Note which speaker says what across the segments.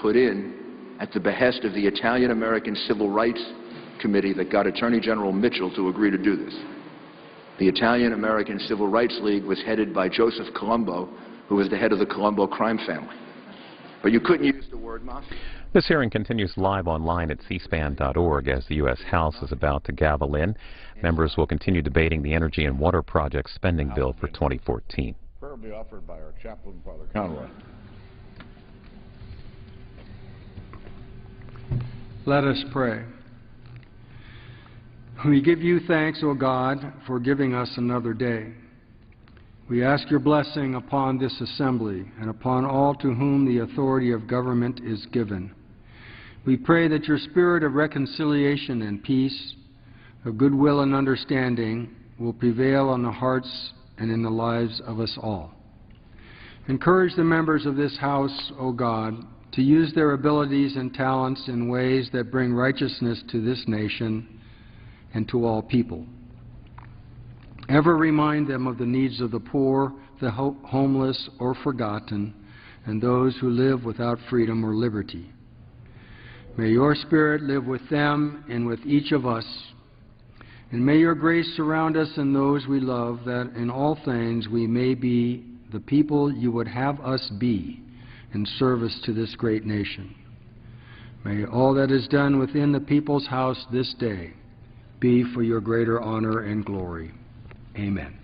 Speaker 1: put in at the behest of the Italian-American Civil Rights Committee that got Attorney General Mitchell to agree to do this. The Italian-American Civil Rights League was headed by Joseph Colombo, who was the head of the Colombo crime family. But you couldn't use the word mafia.
Speaker 2: This hearing continues live online at cspan.org as the U.S. House is about to gavel in. Members will continue debating the Energy and Water Project spending bill for 2014.
Speaker 3: Prayer will be offered by our chaplain, Father Conroy.
Speaker 4: Let us pray. We give you thanks, O God, for giving us another day. We ask your blessing upon this assembly and upon all to whom the authority of government is given. We pray that your spirit of reconciliation and peace, of goodwill and understanding, will prevail on the hearts and in the lives of us all. Encourage the members of this House, O God, to use their abilities and talents in ways that bring righteousness to this nation and to all people. Ever remind them of the needs of the poor, the homeless or forgotten, and those who live without freedom or liberty. May your Spirit live with them and with each of us, and may your grace surround us and those we love, that in all things we may be the people you would have us be in service to this great nation. May all that is done within the people's house this day be for your greater honor and glory. Amen.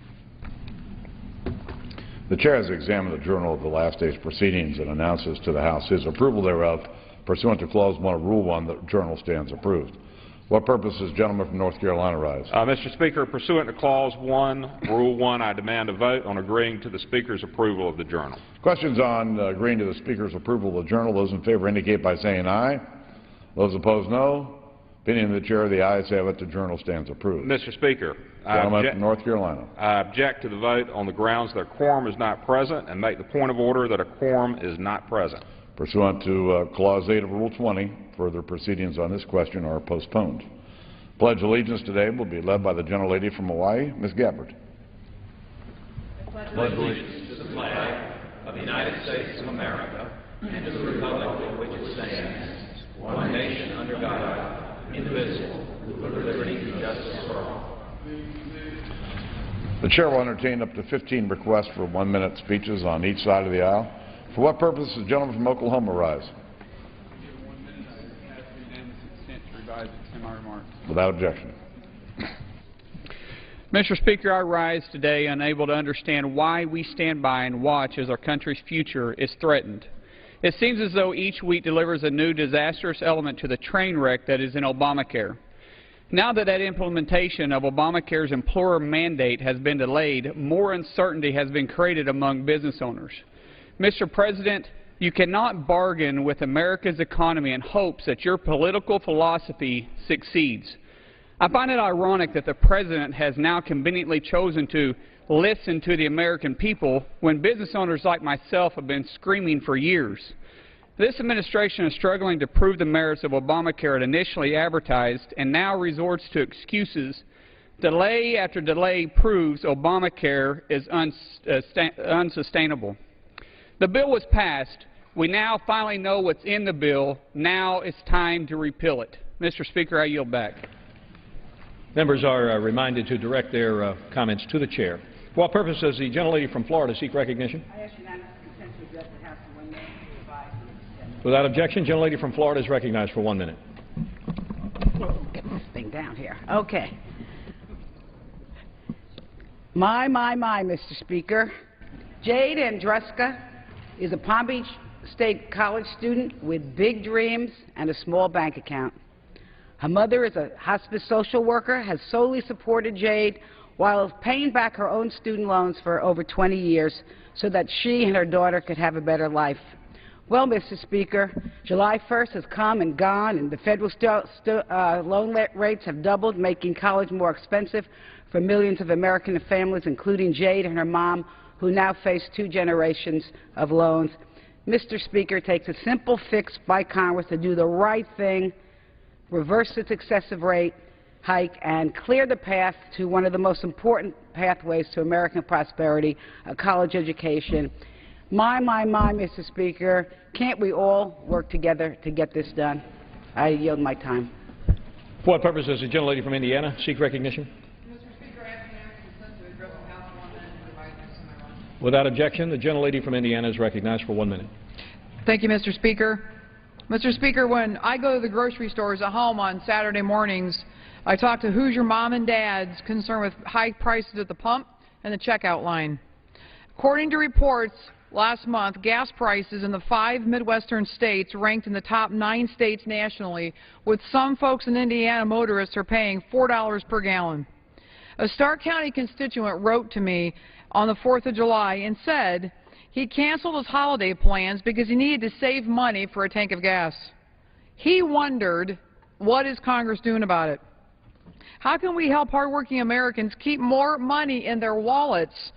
Speaker 3: The Chair has examined the journal of the last day's proceedings and announces to the House his approval thereof. Pursuant to Clause 1 of Rule 1, the journal stands approved. What purpose does the gentleman from North Carolina rise?
Speaker 5: Mr. Speaker, pursuant to Clause 1, Rule 1, I demand a vote on agreeing to the Speaker's approval of the journal.
Speaker 3: Questions on agreeing to the Speaker's approval of the journal? Those in favor indicate by saying aye. Those opposed, no. Opinion of the Chair, the ayes have it. The journal stands approved.
Speaker 5: Mr. Speaker,
Speaker 3: gentleman from North Carolina.
Speaker 5: I object to the vote on the grounds that a quorum is not present and make the point of order that a quorum is not present.
Speaker 3: Pursuant to Clause 8 of Rule 20, further proceedings on this question are postponed. Pledge of allegiance today will be led by the gentlelady from Hawaii, Ms. Gabbard.
Speaker 6: Pledge allegiance to the flag of the United States of America and to the republic for which it stands, one nation under God, indivisible, with liberty and justice for all.
Speaker 3: The Chair will entertain up to 15 requests for 1-minute speeches on each side of the aisle. For what purpose does the gentleman from Oklahoma rise? Without objection.
Speaker 7: Mr. Speaker, I rise today unable to understand why we stand by and watch as our country's future is threatened. It seems as though each week delivers a new disastrous element to the train wreck that is in Obamacare. Now that implementation of Obamacare's employer mandate has been delayed, more uncertainty has been created among business owners. Mr. President, you cannot bargain with America's economy in hopes that your political philosophy succeeds. I find it ironic that the President has now conveniently chosen to listen to the American people when business owners like myself have been screaming for years. This administration is struggling to prove the merits of Obamacare it initially advertised and now resorts to excuses. Delay after delay proves Obamacare is unsustainable. The bill was passed. We now finally know what's in the bill. Now it's time to repeal it. Mr. Speaker, I yield back.
Speaker 8: Members are reminded to direct their comments to the Chair. For what purpose does the gentlelady from Florida seek recognition?
Speaker 9: I ask unanimous consent to address the House for 1 minute to advise on the consent.
Speaker 8: Without objection, gentlelady from Florida is recognized for 1 minute.
Speaker 9: Get this thing down here. Okay. My, Mr. Speaker. Jade Andruska is a Palm Beach State College student with big dreams and a small bank account. Her mother is a hospice social worker, has solely supported Jade while paying back her own student loans for over 20 years so that she and her daughter could have a better life. Well, Mr. Speaker, July 1st has come and gone, and the federal loan rates have doubled, making college more expensive for millions of American families, including Jade and her mom, who now face 2 generations of loans. Mr. Speaker, it takes a simple fix by Congress to do the right thing, reverse its excessive rate hike, and clear the path to one of the most important pathways to American prosperity, a college education. My, Mr. Speaker, can't we all work together to get this done? I yield my time.
Speaker 8: For what purpose does the gentlelady from Indiana seek recognition?
Speaker 10: Mr. Speaker, I ask the consent to address the House 1 minute and divide this in my lunch.
Speaker 8: Without objection, the gentlelady from Indiana is recognized for 1 minute.
Speaker 10: Thank you, Mr. Speaker. Mr. Speaker, when I go to the grocery stores at home on Saturday mornings, I talk to Hoosier mom and dads concerned with high prices at the pump and the checkout line. According to reports last month, gas prices in the 5 Midwestern states ranked in the top 9 states nationally, with some folks in Indiana motorists are paying $4 per gallon. A Stark County constituent wrote to me on the 4th of July and said he canceled his holiday plans because he needed to save money for a tank of gas. He wondered, what is Congress doing about it? How can we help hardworking Americans keep more money in their wallets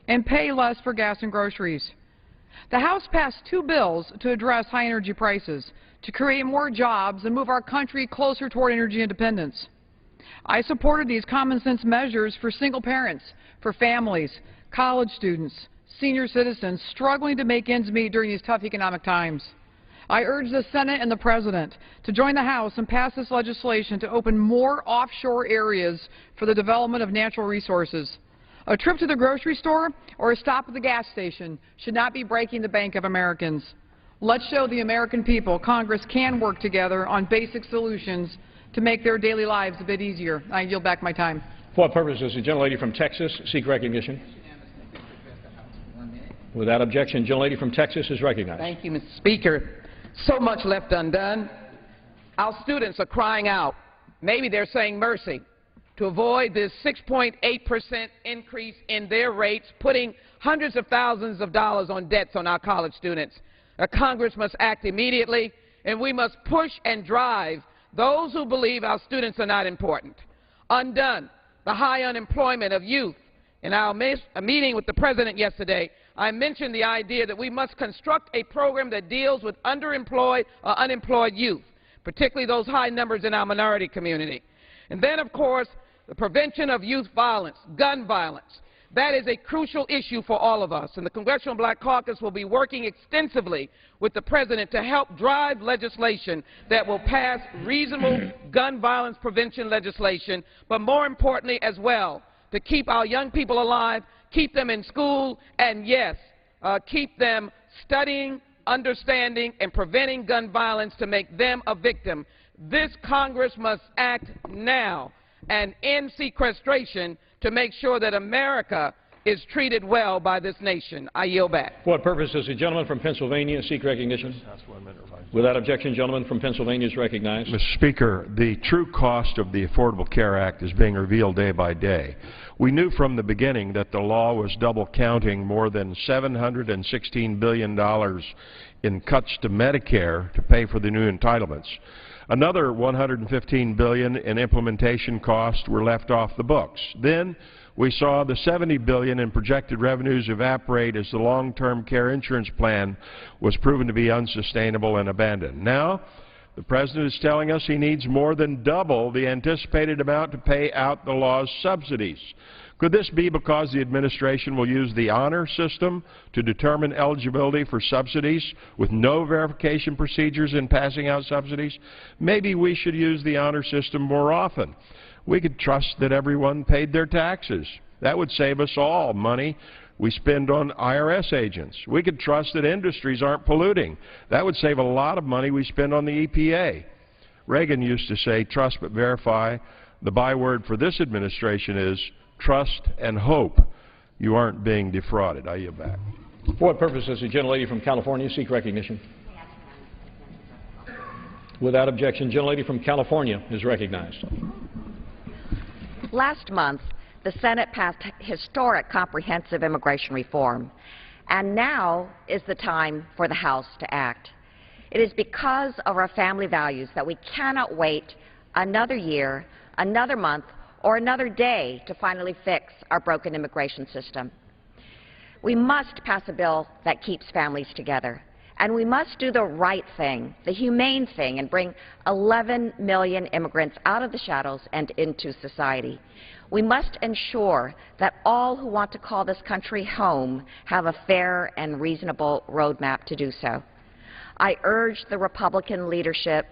Speaker 10: and pay less for gas and groceries? The House passed 2 bills to address high energy prices, to create more jobs and move our country closer toward energy independence. I supported these common sense measures for single parents, for families, college students, senior citizens struggling to make ends meet during these tough economic times. I urge the Senate and the President to join the House and pass this legislation to open more offshore areas for the development of natural resources. A trip to the grocery store or a stop at the gas station should not be breaking the bank of Americans. Let's show the American people Congress can work together on basic solutions to make their daily lives a bit easier. I yield back my time.
Speaker 8: For what purpose does the gentlelady from Texas seek recognition? Without objection, gentlelady from Texas is recognized.
Speaker 11: Thank you, Mr. Speaker. So much left undone. Our students are crying out. Maybe they're saying mercy to avoid this 6.8% increase in their rates, putting hundreds of thousands of dollars on debts on our college students. Congress must act immediately, and we must push and drive those who believe our students are not important. Undone the high unemployment of youth. In our meeting with the President yesterday, I mentioned the idea that we must construct a program that deals with underemployed or unemployed youth, particularly those high numbers in our minority community. And then, of course, the prevention of youth violence, gun violence. That is a crucial issue for all of us, and the Congressional Black Caucus will be working extensively with the President to help drive legislation that will pass reasonable gun violence prevention legislation, but more importantly as well, to keep our young people alive, keep them in school, and yes, keep them studying, understanding, and preventing gun violence to make them a victim. This Congress must act now and end sequestration to make sure that America is treated well by this nation. I yield back.
Speaker 8: For what purpose does the gentleman from Pennsylvania seek recognition? Without objection, gentleman from Pennsylvania is recognized.
Speaker 12: Mr. Speaker, the true cost of the Affordable Care Act is being revealed day by day. We knew from the beginning that the law was double counting more than $716 billion in cuts to Medicare to pay for the new entitlements. Another $115 billion in implementation costs were left off the books. Then we saw the $70 billion in projected revenues evaporate as the long-term care insurance plan was proven to be unsustainable and abandoned. Now, the President is telling us he needs more than double the anticipated amount to pay out the law's subsidies. Could this be because the administration will use the honor system to determine eligibility for subsidies with no verification procedures in passing out subsidies? Maybe we should use the honor system more often. We could trust that everyone paid their taxes. That would save us all money we spend on IRS agents. We could trust that industries aren't polluting. That would save a lot of money we spend on the EPA. Reagan used to say, trust but verify. The byword for this administration is trust and hope you aren't being defrauded. I yield back.
Speaker 8: For what purpose does the gentlelady from California seek recognition? Without objection, gentlelady from California is recognized.
Speaker 13: Last month, the Senate passed historic comprehensive immigration reform, and now is the time for the House to act. It is because of our family values that we cannot wait another year, another month, or another day to finally fix our broken immigration system. We must pass a bill that keeps families together, And we must do the right thing, the humane thing, and bring 11 million immigrants out of the shadows and into society. We must ensure that all who want to call this country home have a fair and reasonable roadmap to do so. I urge the Republican leadership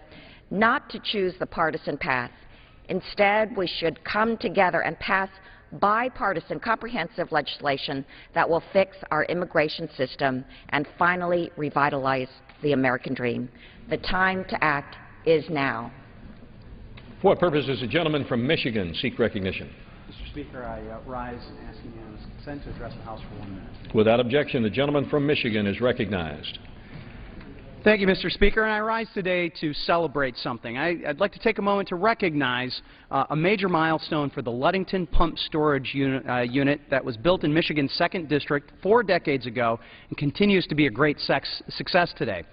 Speaker 13: not to choose the partisan path. Instead, we should come together and pass bipartisan comprehensive legislation that will fix our immigration system and finally revitalize the American dream. The time to act is now.
Speaker 8: For what purpose does the gentleman from Michigan seek recognition?
Speaker 14: Mr. Speaker, I rise and ask unanimous consent to address the House for 1 minute.
Speaker 8: Without objection, the gentleman from Michigan is recognized.
Speaker 14: Thank you, Mr. Speaker, and I rise today to celebrate something. I'd like to take a moment to recognize a major milestone for the Ludington Pump Storage unit that was built in Michigan's 2nd District 4 decades ago and continues to be a great success today.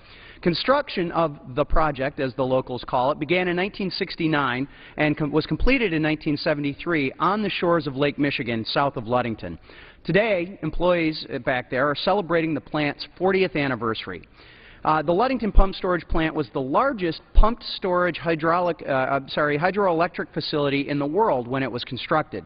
Speaker 14: Construction of the project, as the locals call it, began in 1969 and was completed in 1973 on the shores of Lake Michigan, south of Ludington. Today, employees back there are celebrating the plant's 40th anniversary. The Ludington Pump Storage Plant was the largest pumped storage hydroelectric facility in the world when it was constructed.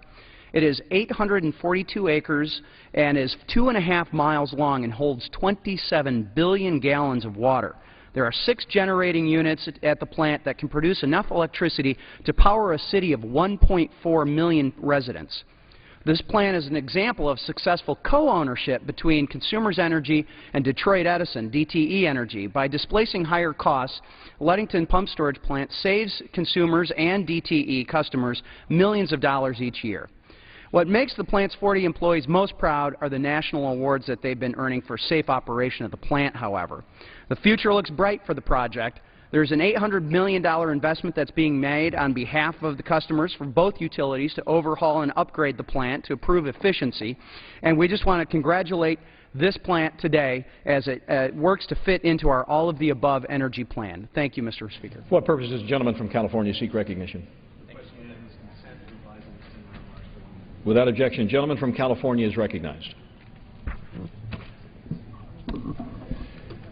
Speaker 14: It is 842 acres and is 2.5 miles long and holds 27 billion gallons of water. There are 6 generating units at the plant that can produce enough electricity to power a city of 1.4 million residents. This plant is an example of successful co-ownership between Consumers Energy and Detroit Edison, DTE Energy. By displacing higher costs, Ludington Pump Storage Plant saves consumers and DTE customers millions of dollars each year. What makes the plant's 40 employees most proud are the national awards that they've been earning for safe operation of the plant, however. The future looks bright for the project. There's an $800 million investment that's being made on behalf of the customers from both utilities to overhaul and upgrade the plant to improve efficiency. And we just want to congratulate this plant today as it works to fit into our all-of-the-above energy plan. Thank you, Mr. Speaker.
Speaker 8: For what purpose does the gentleman from California seek recognition? Without objection, the gentleman from California is recognized.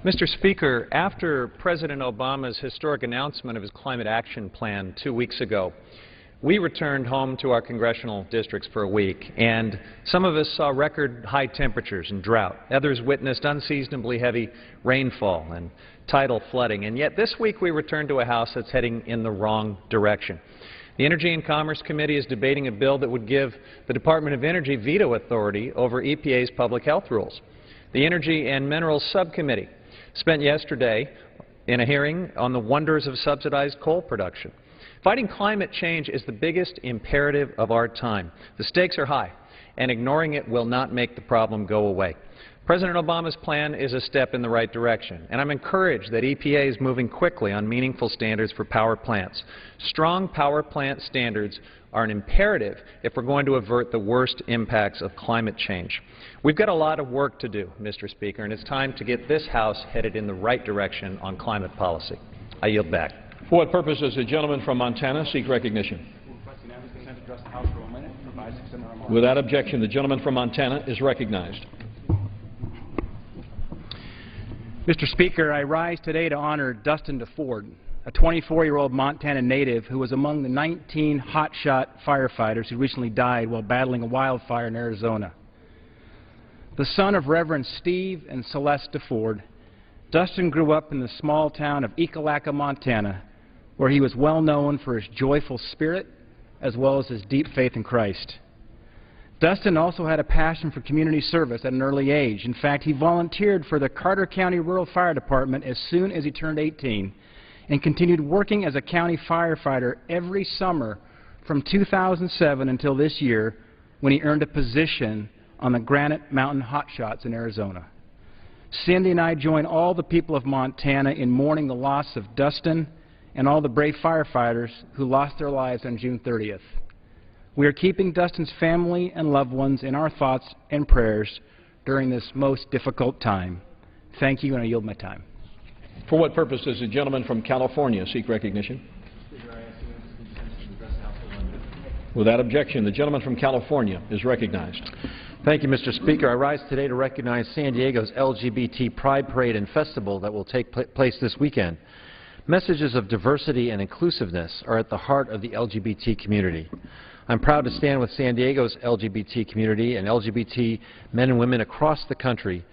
Speaker 15: Mr. Speaker, after President Obama's historic announcement of his climate action plan 2 weeks ago, we returned home to our congressional districts for a week, and some of us saw record high temperatures and drought. Others witnessed unseasonably heavy rainfall and tidal flooding. And yet this week we returned to a House that's heading in the wrong direction. The Energy and Commerce Committee is debating a bill that would give the Department of Energy veto authority over EPA's public health rules. The Energy and Minerals Subcommittee spent yesterday in a hearing on the wonders of subsidized coal production. Fighting climate change is the biggest imperative of our time. The stakes are high, and ignoring it will not make the problem go away. President Obama's plan is a step in the right direction, and I'm encouraged that EPA is moving quickly on meaningful standards for power plants. Strong power plant standards are an imperative if we're going to avert the worst impacts of climate change. We've got a lot of work to do, Mr. Speaker, and it's time to get this House headed in the right direction on climate policy. I yield back.
Speaker 8: For what purpose does the gentleman from Montana seek recognition? Without objection, the gentleman from Montana is recognized.
Speaker 14: Mr. Speaker, I rise today to honor Dustin DeFord, a 24-year-old Montana native who was among the 19 hotshot firefighters who recently died while battling a wildfire in Arizona. The son of Reverend Steve and Celeste DeFord, Dustin grew up in the small town of Ekalaka, Montana, where he was well known for his joyful spirit as well as his deep faith in Christ. Dustin also had a passion for community service at an early age. In fact, he volunteered for the Carter County Rural Fire Department as soon as he turned 18 and continued working as a county firefighter every summer from 2007 until this year when he earned a position on the Granite Mountain Hotshots in Arizona. Cindy and I join all the people of Montana in mourning the loss of Dustin and all the brave firefighters who lost their lives on June 30th. We are keeping Dustin's family and loved ones in our thoughts and prayers during this most difficult time. Thank you, and I yield my time.
Speaker 8: For what purpose does the gentleman from California seek recognition? Without objection, the gentleman from California is recognized.
Speaker 16: Thank you, Mr. Speaker. I rise today to recognize San Diego's LGBT Pride Parade and Festival that will take place this weekend. Messages of diversity and inclusiveness are at the heart of the LGBT community. I'm proud to stand with San Diego's LGBT community and LGBT men and women across the country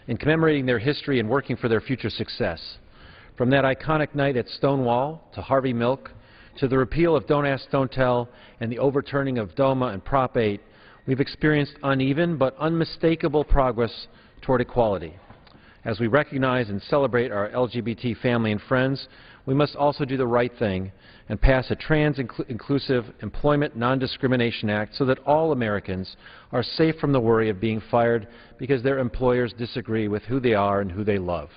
Speaker 16: in commemorating their history and working for their future success. From that iconic night at Stonewall to Harvey Milk to the repeal of Don't Ask, Don't Tell and the overturning of DOMA and Prop 8, we've experienced uneven but unmistakable progress toward equality. As we recognize and celebrate our LGBT family and friends, we must also do the right thing and pass a trans-inclusive Employment Non-Discrimination Act so that all Americans are safe from the worry of being fired because their employers disagree with who they are and who they love.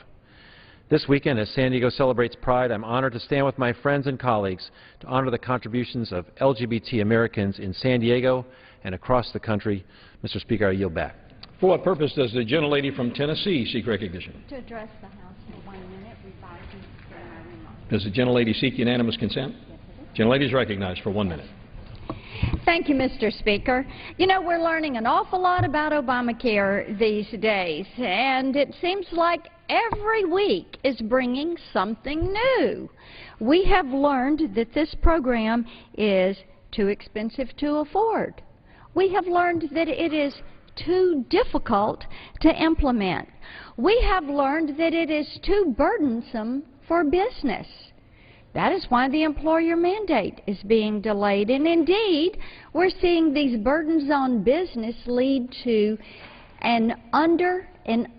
Speaker 16: This weekend, as San Diego celebrates Pride, I'm honored to stand with my friends and colleagues to honor the contributions of LGBT Americans in San Diego and across the country. Mr. Speaker, I yield back.
Speaker 8: For what purpose does the gentlelady from Tennessee seek recognition?
Speaker 17: To address the House for 1 minute, revising my remarks.
Speaker 8: Does the gentlelady seek unanimous consent? Gentlelady is recognized for 1 minute.
Speaker 17: Thank you, Mr. Speaker. You know, we're learning an awful lot about Obamacare these days, and it seems like every week is bringing something new. We have learned that this program is too expensive to afford. We have learned that it is too difficult to implement. We have learned that it is too burdensome for business. That is why the employer mandate is being delayed. And indeed, we're seeing these burdens on business lead to an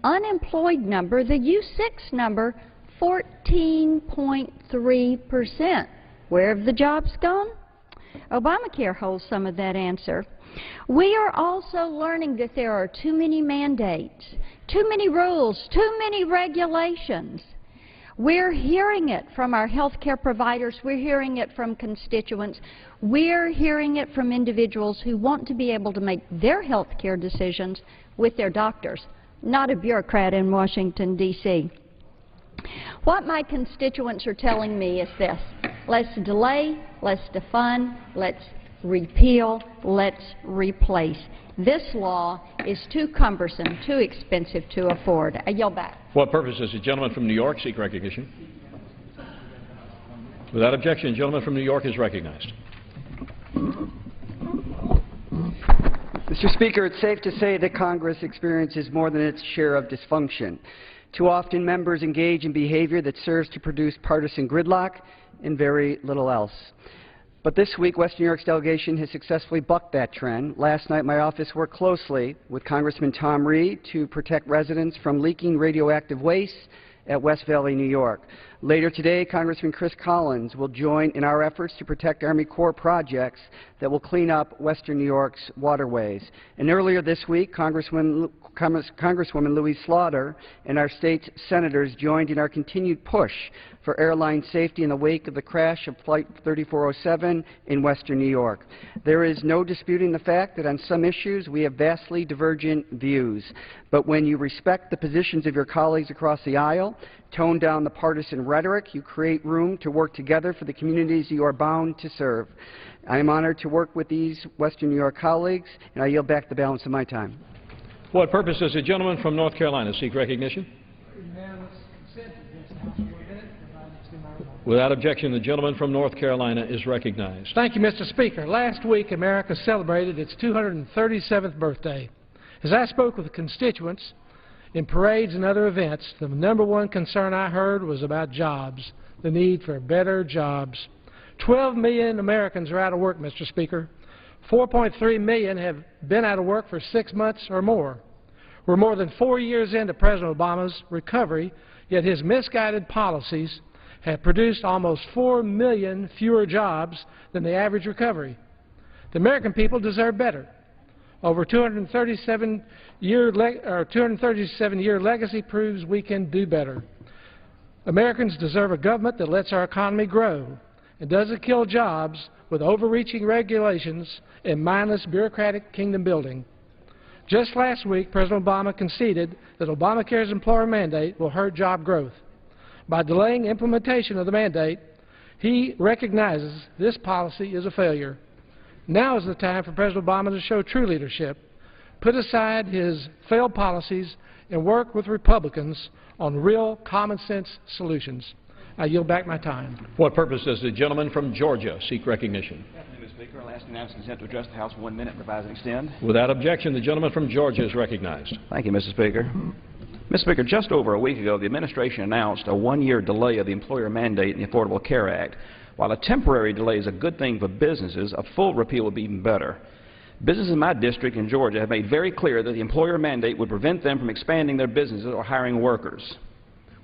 Speaker 17: unemployed number, the U6 number, 14.3%. Where have the jobs gone? Obamacare holds some of that answer. We are also learning that there are too many mandates, too many rules, too many regulations. We're hearing it from our health care providers. We're hearing it from constituents. We're hearing it from individuals who want to be able to make their health care decisions with their doctors, not a bureaucrat in Washington, D.C. What my constituents are telling me is this: let's delay, let's defund, let's repeal, let's replace. This law is too cumbersome, too expensive to afford. I yield back.
Speaker 8: For what purpose does the gentleman from New York seek recognition? Without objection, the gentleman from New York is recognized.
Speaker 18: Mr. Speaker, it's safe to say that Congress experiences more than its share of dysfunction. Too often, members engage in behavior that serves to produce partisan gridlock and very little else. But this week, Western New York's delegation has successfully bucked that trend. Last night, my office worked closely with Congressman Tom Reed to protect residents from leaking radioactive waste at West Valley, New York. Later today, Congressman Chris Collins will join in our efforts to protect Army Corps projects that will clean up Western New York's waterways. And earlier this week, Congresswoman Louise Slaughter and our state's senators joined in our continued push for airline safety in the wake of the crash of Flight 3407 in Western New York. There is no disputing the fact that on some issues we have vastly divergent views. But when you respect the positions of your colleagues across the aisle, tone down the partisan rhetoric, you create room to work together for the communities you are bound to serve. I am honored to work with these Western New York colleagues, and I yield back the balance of my time.
Speaker 8: For what purpose does the gentleman from North Carolina seek recognition? Without objection, the gentleman from North Carolina is recognized.
Speaker 19: Thank you, Mr. Speaker. Last week, America celebrated its 237th birthday. As I spoke with constituents in parades and other events, the number one concern I heard was about jobs, the need for better jobs. 12 million Americans are out of work, Mr. Speaker. 4.3 million have been out of work for 6 months or more. We're more than 4 years into President Obama's recovery, yet his misguided policies have produced almost 4 million fewer jobs than the average recovery. The American people deserve better. Over 237-year legacy proves we can do better. Americans deserve a government that lets our economy grow and doesn't kill jobs with overreaching regulations and mindless bureaucratic kingdom building. Just last week, President Obama conceded that Obamacare's employer mandate will hurt job growth. By delaying implementation of the mandate, he recognizes this policy is a failure. Now is the time for President Obama to show true leadership. put aside his failed policies and work with Republicans on real common-sense solutions. I yield back my time.
Speaker 8: For what purpose does the gentleman from Georgia seek recognition?
Speaker 20: Mr. Speaker, I'll ask unanimous consent to address the House for 1 minute, revise and extend.
Speaker 8: Without objection, the gentleman from Georgia is recognized.
Speaker 20: Thank you, Mr. Speaker. Mr. Speaker, just over a week ago, the administration announced a 1-year delay of the employer mandate in the Affordable Care Act. While a temporary delay is a good thing for businesses, a full repeal would be even better. Businesses in my district in Georgia have made very clear that the employer mandate would prevent them from expanding their businesses or hiring workers.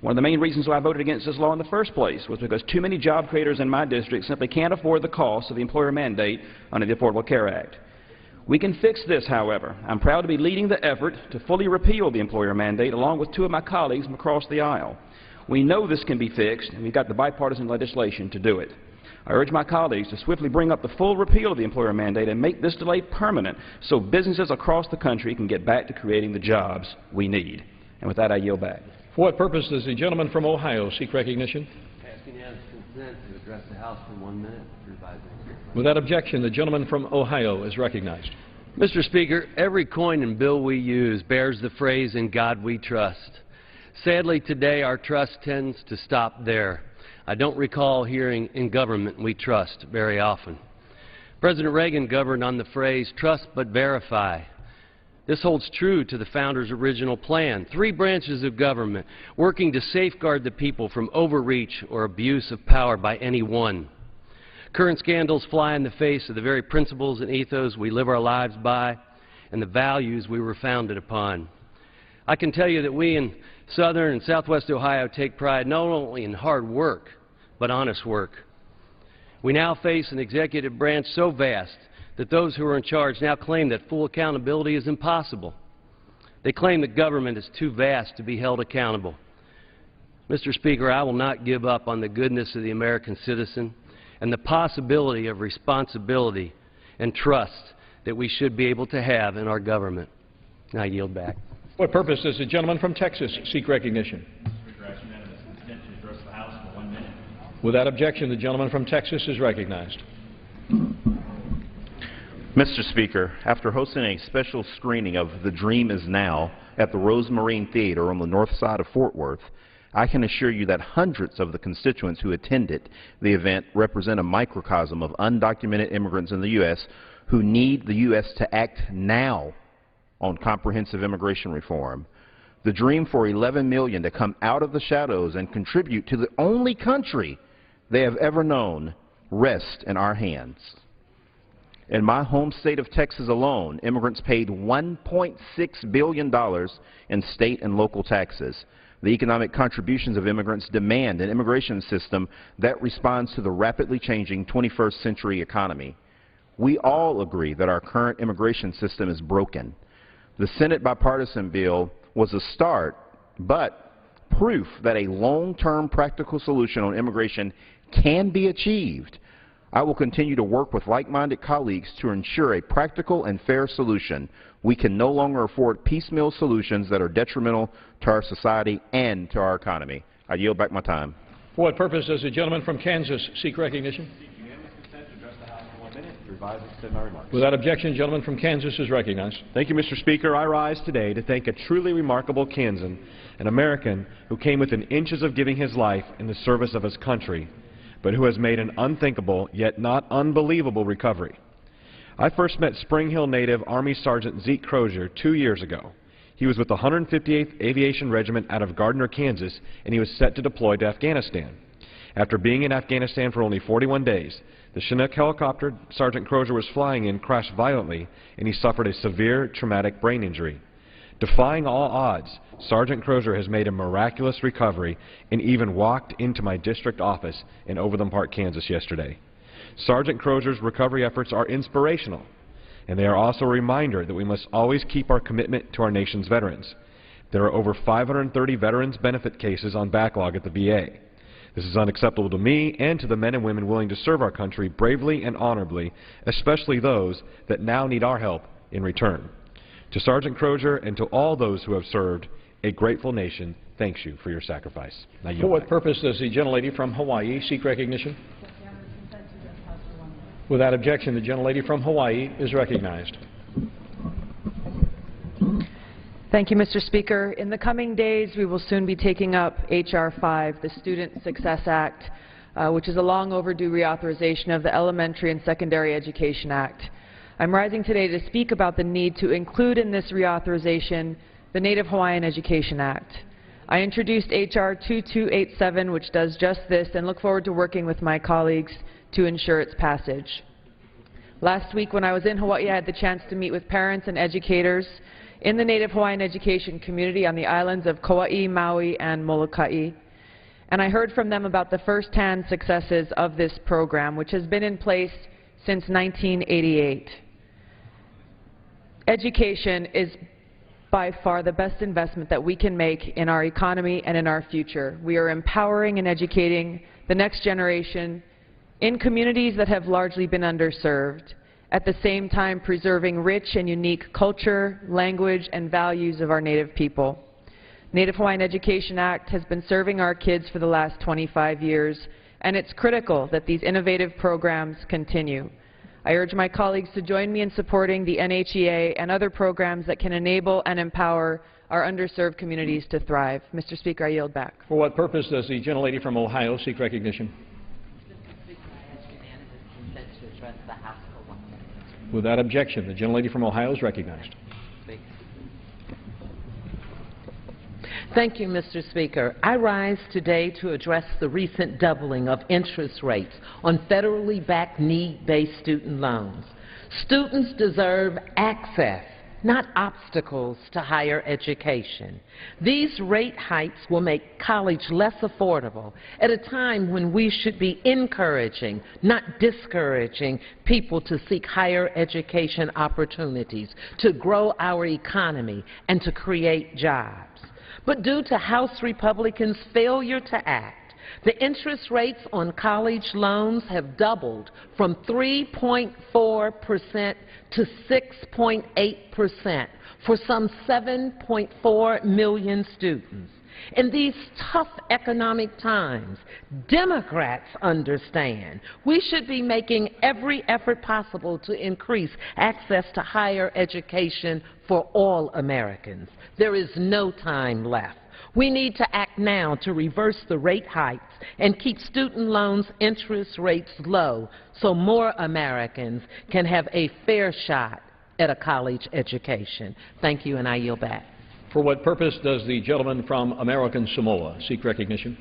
Speaker 20: One of the main reasons why I voted against this law in the first place was because too many job creators in my district simply can't afford the cost of the employer mandate under the Affordable Care Act. We can fix this, however. I'm proud to be leading the effort to fully repeal the employer mandate along with 2 of my colleagues from across the aisle. We know this can be fixed, and we've got the bipartisan legislation to do it. I urge my colleagues to swiftly bring up the full repeal of the employer mandate and make this delay permanent so businesses across the country can get back to creating the jobs we need. And with that, I yield back.
Speaker 8: For what purpose does the gentleman from Ohio seek recognition?
Speaker 21: Ask unanimous consent to address the House for 1 minute.
Speaker 8: Without objection, the gentleman from Ohio is recognized.
Speaker 21: Mr. Speaker, every coin and bill we use bears the phrase, "In God we trust." Sadly, today our trust tends to stop there. I don't recall hearing "in government we trust" very often. President Reagan governed on the phrase, "Trust but verify." This holds true to the founders' original plan. 3 branches of government working to safeguard the people from overreach or abuse of power by any one. Current scandals fly in the face of the very principles and ethos we live our lives by and the values we were founded upon. I can tell you that we in Southern and Southwest Ohio take pride not only in hard work, but honest work. We now face an executive branch so vast that those who are in charge now claim that full accountability is impossible. They claim that government is too vast to be held accountable. Mr. Speaker, I will not give up on the goodness of the American citizen and the possibility of responsibility and trust that we should be able to have in our government. I yield back.
Speaker 8: What purpose does the gentleman from Texas seek recognition? Without objection, the gentleman from Texas is recognized.
Speaker 22: Mr. Speaker, after hosting a special screening of The Dream Is Now at the Rose Marine Theater on the north side of Fort Worth, I can assure you that hundreds of the constituents who attended the event represent a microcosm of undocumented immigrants in the U.S. who need the U.S. to act now on comprehensive immigration reform. The dream for 11 million to come out of the shadows and contribute to the only country they have ever known rests in our hands. In my home state of Texas alone, immigrants paid $1.6 billion in state and local taxes. The economic contributions of immigrants demand an immigration system that responds to the rapidly changing 21st century economy. We all agree that our current immigration system is broken. The Senate bipartisan bill was a start, but proof that a long-term practical solution on immigration can be achieved. I will continue to work with like-minded colleagues to ensure a practical and fair solution. We can no longer afford piecemeal solutions that are detrimental to our society and to our economy. I yield back my time.
Speaker 8: For what purpose does the gentleman from Kansas seek recognition? Without objection, the gentleman from Kansas is recognized.
Speaker 23: Thank you, Mr. Speaker. I rise today to thank a truly remarkable Kansan, an American who came within inches of giving his life in the service of his country, but who has made an unthinkable yet not unbelievable recovery. I first met Spring Hill native Army Sergeant Zeke Crozier 2 years ago. He was with the 158th Aviation Regiment out of Gardner, Kansas, and he was set to deploy to Afghanistan. After being in Afghanistan for only 41 days, the Chinook helicopter Sergeant Crozier was flying in crashed violently, and he suffered a severe traumatic brain injury. Defying all odds, Sergeant Crozier has made a miraculous recovery and even walked into my district office in Overland Park, Kansas yesterday. Sergeant Crozier's recovery efforts are inspirational, and they are also a reminder that we must always keep our commitment to our nation's veterans. There are over 530 veterans benefit cases on backlog at the VA. This is unacceptable to me and to the men and women willing to serve our country bravely and honorably, especially those that now need our help in return. To Sergeant Crozier and to all those who have served, a grateful nation thanks you for your sacrifice. Now
Speaker 8: For what purpose does the gentlelady from Hawaii seek recognition? Without objection, the gentlelady from Hawaii is recognized.
Speaker 1: Thank you, Mr. Speaker. In the coming days, we will soon be taking up H.R. 5, the Student Success Act, which is a long overdue reauthorization of the Elementary and Secondary Education Act. I'm rising today to speak about the need to include in this reauthorization the Native Hawaiian Education Act. I introduced H.R. 2287, which does just this, and look forward to working with my colleagues to ensure its passage. Last week when I was in Hawaii, I had the chance to meet with parents and educators in the Native Hawaiian education community on the islands of Kauai, Maui, and Molokai. And I heard from them about the first-hand successes of this program, which has been in place since 1988. Education is by far the best investment that we can make in our economy and in our future. We are empowering and educating the next generation in communities that have largely been underserved, at the same time preserving rich and unique culture, language, and values of our Native people. Native Hawaiian Education Act has been serving our kids for the last 25 years, and it's critical that these innovative programs continue. I urge my colleagues to join me in supporting the NHEA and other programs that can enable and empower our underserved communities to thrive. Mr. Speaker, I yield back.
Speaker 8: For what purpose does the gentlelady from Ohio seek recognition? Without objection, the gentlelady from Ohio is recognized.
Speaker 2: Thank you, Mr. Speaker. I rise today to address the recent doubling of interest rates on federally backed need-based student loans. Students deserve access, not obstacles, to higher education. These rate hikes will make college less affordable at a time when we should be encouraging, not discouraging, people to seek higher education opportunities, to grow our economy, and to create jobs. But due to House Republicans' failure to act, the interest rates on college loans have doubled from 3.4% to 6.8% for some 7.4 million students. In these tough economic times, Democrats understand we should be making every effort possible to increase access to higher education for all Americans. There is no time left. We need to act now to reverse the rate hikes and keep student loans interest rates low so more Americans can have a fair shot at a college education. Thank you, and I yield back.
Speaker 8: For what purpose does the gentleman from American Samoa seek recognition?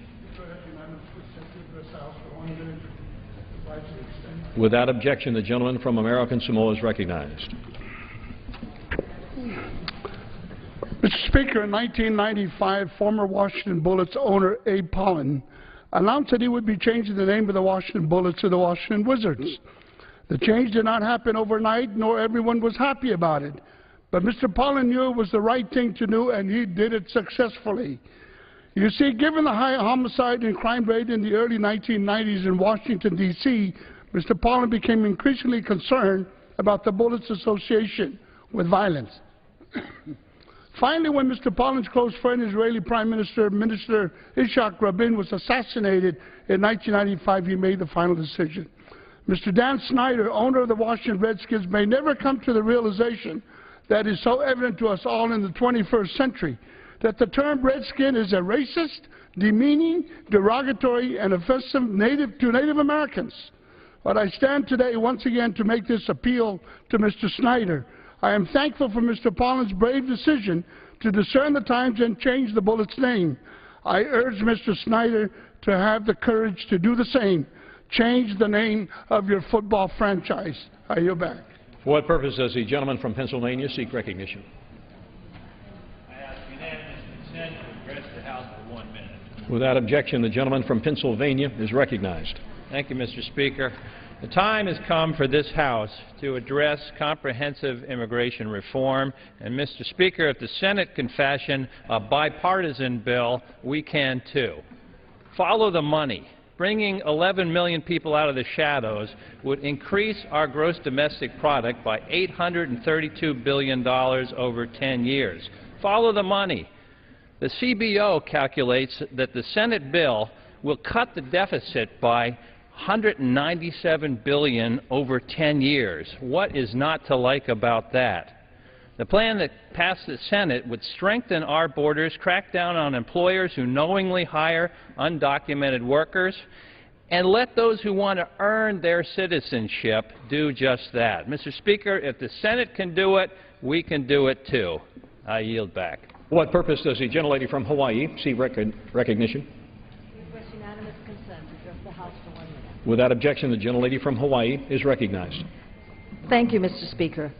Speaker 8: Without objection, the gentleman from American Samoa is recognized.
Speaker 4: Mr. Speaker, in 1995, former Washington Bullets owner Abe Pollan announced that he would be changing the name of the Washington Bullets to the Washington Wizards. The change did not happen overnight, nor everyone was happy about it. But Mr. Pollan knew it was the right thing to do, and he did it successfully. You see, given the high homicide and crime rate in the early 1990s in Washington, D.C., Mr. Pollan became increasingly concerned about the Bullets association with violence. Finally, when Mr. Pollan's close friend, Israeli Prime Minister Ishak Rabin, was assassinated in 1995, he made the final decision. Mr. Dan Snyder, owner of the Washington Redskins, may never come to the realization that is so evident to us all in the 21st century, that the term Redskin is a racist, demeaning, derogatory, and offensive to Native Americans. But I stand today once again to make this appeal to Mr. Snyder. I am thankful for Mr. Pollan's brave decision to discern the times and change the Bullet's name. I urge Mr. Snyder to have the courage to do the same. Change the name of your football franchise. I yield back.
Speaker 8: For what purpose does the gentleman from Pennsylvania seek recognition?
Speaker 24: I ask unanimous consent to address the House for 1 minute.
Speaker 8: Without objection, the gentleman from Pennsylvania is recognized.
Speaker 25: Thank you, Mr. Speaker. The time has come for this House to address comprehensive immigration reform. And, Mr. Speaker, if the Senate can fashion a bipartisan bill, we can too. Follow the money. Bringing 11 million people out of the shadows would increase our gross domestic product by $832 billion over 10 years. Follow the money. The CBO calculates that the Senate bill will cut the deficit by $197 billion over 10 years. What is not to like about that? The plan that passed the Senate would strengthen our borders, crack down on employers who knowingly hire undocumented workers, and let those who want to earn their citizenship do just that. Mr. Speaker, if the Senate can do it, we can do it too. I yield back.
Speaker 8: For what purpose does the gentlelady from Hawaii seek recognition?
Speaker 3: Request unanimous consent to address the House for 1 minute.
Speaker 8: Without objection, the gentlelady from Hawaii is recognized.
Speaker 3: Thank you, Mr. Speaker.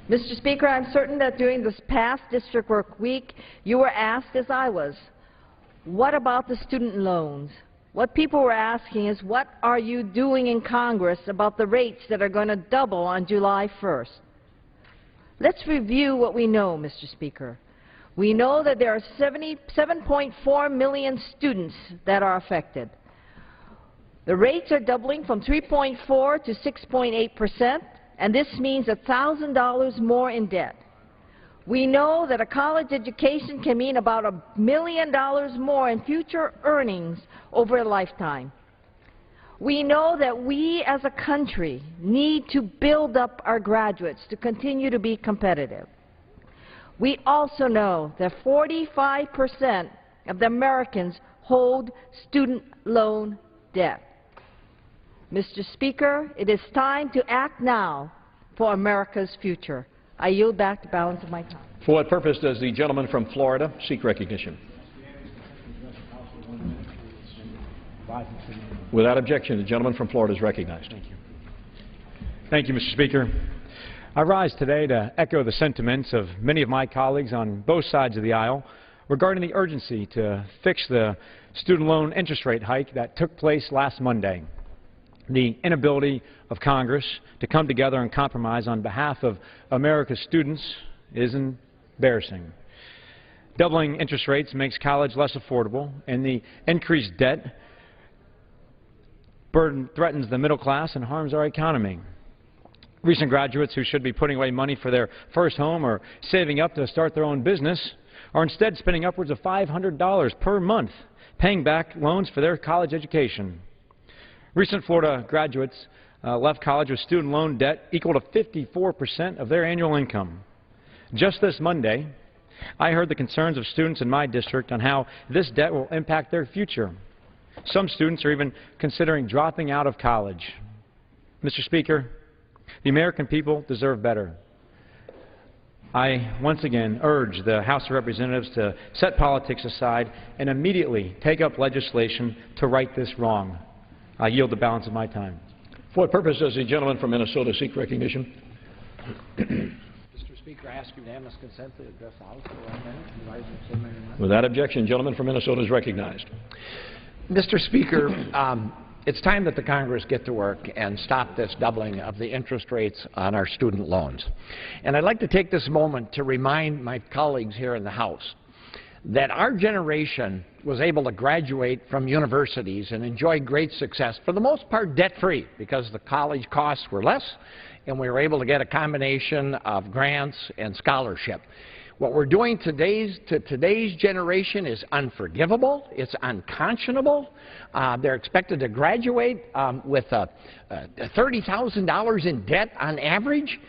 Speaker 3: Mr. Speaker, I'm certain that during this past district work week, you were asked, as I was, what about the student loans? What people were asking is, what are you doing in Congress about the rates that are going to double on July 1st? Let's review what we know, Mr. Speaker. We know that there are 7.4 million students that are affected. The rates are doubling from 3.4 to 6.8%, and this means $1,000 more in debt. We know that a college education can mean about $1 million more in future earnings over a lifetime. We know that we as a country need to build up our graduates to continue to be competitive. We also know that 45% of the Americans hold student loan debt. Mr. Speaker, it is time to act now for America's future. I yield back the balance of my time.
Speaker 8: For what purpose does the gentleman from Florida seek recognition? Without objection, the gentleman from Florida is recognized. Thank you.
Speaker 23: Thank you, Mr. Speaker. I rise today to echo the sentiments of many of my colleagues on both sides of the aisle regarding the urgency to fix the student loan interest rate hike that took place last Monday. The inability of Congress to come together and compromise on behalf of America's students is embarrassing. Doubling interest rates makes college less affordable, and the increased debt burden threatens the middle class and harms our economy. Recent graduates who should be putting away money for their first home or saving up to start their own business are instead spending upwards of $500 per month paying back loans for their college education. Recent Florida graduates left college with student loan debt equal to 54% of their annual income. Just this Monday, I heard the concerns of students in my district on how this debt will impact their future. Some students are even considering dropping out of college. Mr. Speaker, the American people deserve better. I once again urge the House of Representatives to set politics aside and immediately take up legislation to right this wrong. I yield the balance of my time.
Speaker 8: For what purpose does the gentleman from Minnesota seek recognition?
Speaker 5: Mr. Speaker, I ask unanimous consent to address the House for 1 minute.
Speaker 8: Without objection, the gentleman from Minnesota is recognized.
Speaker 5: Mr. Speaker, it's time that the Congress get to work and stop this doubling of the interest rates on our student loans. And I'd like to take this moment to remind my colleagues here in the House that our generation was able to graduate from universities and enjoy great success, for the most part debt-free, because the college costs were less and we were able to get a combination of grants and scholarship. What we're doing to today's generation is unforgivable. It's unconscionable. They're expected to graduate with $30,000 in debt on average.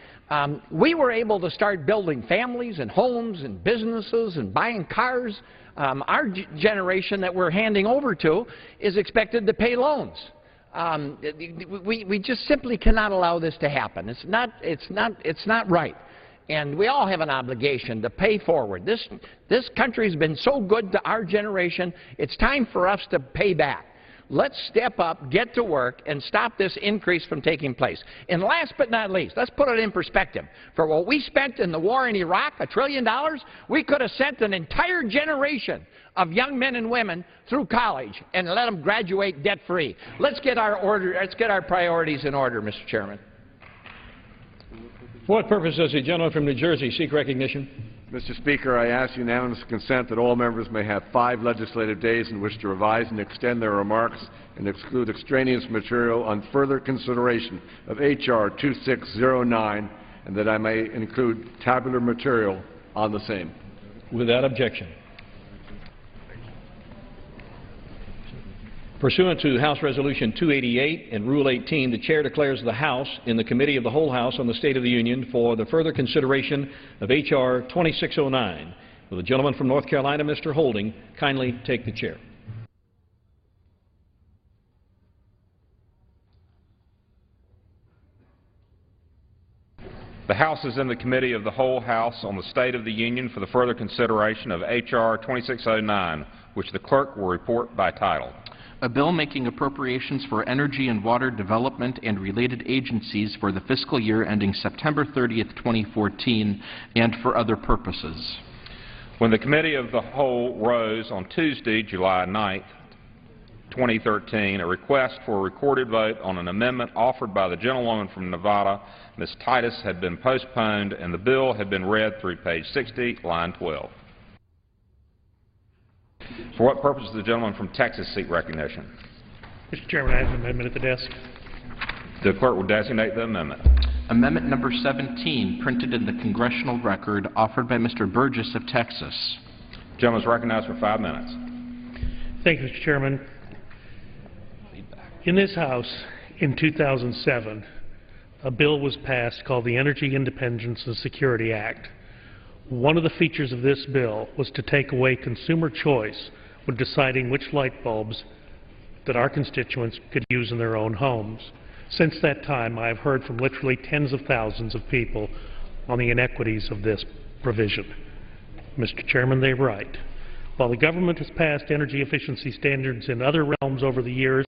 Speaker 5: We were able to start building families and homes and businesses and buying cars. Our generation that we're handing over to is expected to pay loans. We just simply cannot allow this to happen. It's not right. And we all have an obligation to pay forward. This country's been so good to our generation, it's time for us to pay back. Let's step up, get to work, and stop this increase from taking place. And last but not least, let's put it in perspective. For what we spent in the war in Iraq, $1 trillion, we could have sent an entire generation of young men and women through college and let them graduate debt-free. Let's get our priorities in order, Mr. Chairman.
Speaker 8: For what purpose does the gentleman from New Jersey seek recognition?
Speaker 6: Mr. Speaker, I ask unanimous consent that all members may have 5 legislative days in which to revise and extend their remarks and exclude extraneous material on further consideration of H.R. 2609, and that I may include tabular material on the same.
Speaker 8: Without objection. Pursuant to House Resolution 288 and Rule 18, the Chair declares the House in the Committee of the Whole House on the State of the Union for the further consideration of H.R. 2609. Will the gentleman from North Carolina, Mr. Holding, kindly take the chair?
Speaker 7: The House is in the Committee of the Whole House on the State of the Union for the further consideration of H.R. 2609, which the clerk will report by title.
Speaker 9: A bill making appropriations for energy and water development and related agencies for the fiscal year ending September 30th, 2014, and for other purposes.
Speaker 7: When the Committee of the Whole rose on Tuesday, July 9th, 2013, a request for a recorded vote on an amendment offered by the gentlewoman from Nevada, Ms. Titus, had been postponed, and the bill had been read through page 60, line 12. For what purpose does the gentleman from Texas seek recognition?
Speaker 10: Mr. Chairman, I have an amendment at the desk.
Speaker 7: The clerk will designate the amendment.
Speaker 9: Amendment number 17, printed in the congressional record, offered by Mr. Burgess of Texas.
Speaker 7: The gentleman is recognized for 5 minutes.
Speaker 10: Thank you, Mr. Chairman. In this House, in 2007, a bill was passed called the Energy Independence and Security Act. One of the features of this bill was to take away consumer choice when deciding which light bulbs that our constituents could use in their own homes. Since that time, I have heard from literally tens of thousands of people on the inequities of this provision. Mr. Chairman, they're right. While the government has passed energy efficiency standards in other realms over the years,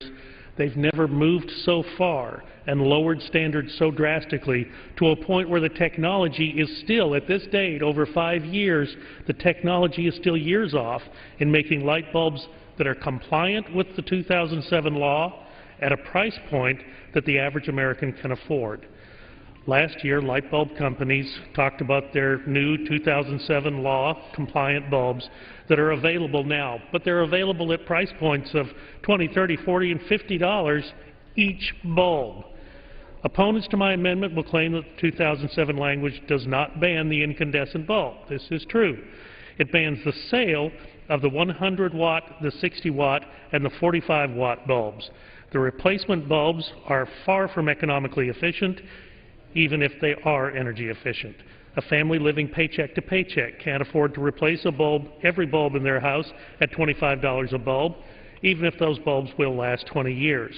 Speaker 10: they've never moved so far and lowered standards so drastically to a point where the technology is still, at this date, over 5 years, the technology is still years off in making light bulbs that are compliant with the 2007 law at a price point that the average American can afford. Last year, light bulb companies talked about their new 2007 law-compliant bulbs that are available now, but they're available at price points of $20, $30, $40, and $50 each bulb. Opponents to my amendment will claim that the 2007 language does not ban the incandescent bulb. This is true. It bans the sale of the 100-watt, the 60-watt, and the 45-watt bulbs. The replacement bulbs are far from economically efficient, even if they are energy efficient. A family living paycheck to paycheck can't afford to replace a bulb, every bulb in their house, at $25 a bulb, even if those bulbs will last 20 years.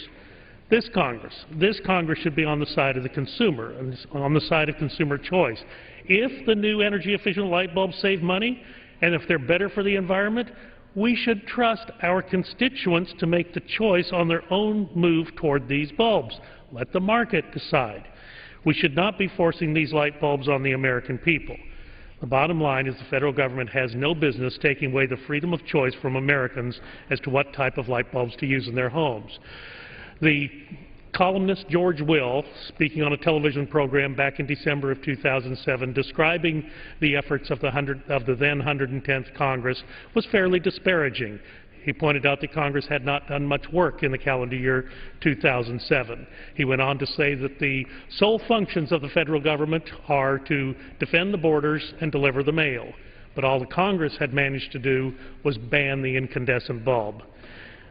Speaker 10: This Congress should be on the side of the consumer, on the side of consumer choice. If the new energy efficient light bulbs save money, and if they're better for the environment, we should trust our constituents to make the choice on their own move toward these bulbs. Let the market decide. We should not be forcing these light bulbs on the American people. The bottom line is the federal government has no business taking away the freedom of choice from Americans as to what type of light bulbs to use in their homes. The columnist George Will, speaking on a television program back in December of 2007, describing the efforts of the then 110th Congress, was fairly disparaging. He pointed out that Congress had not done much work in the calendar year 2007. He went on to say that the sole functions of the federal government are to defend the borders and deliver the mail. But all the Congress had managed to do was ban the incandescent bulb.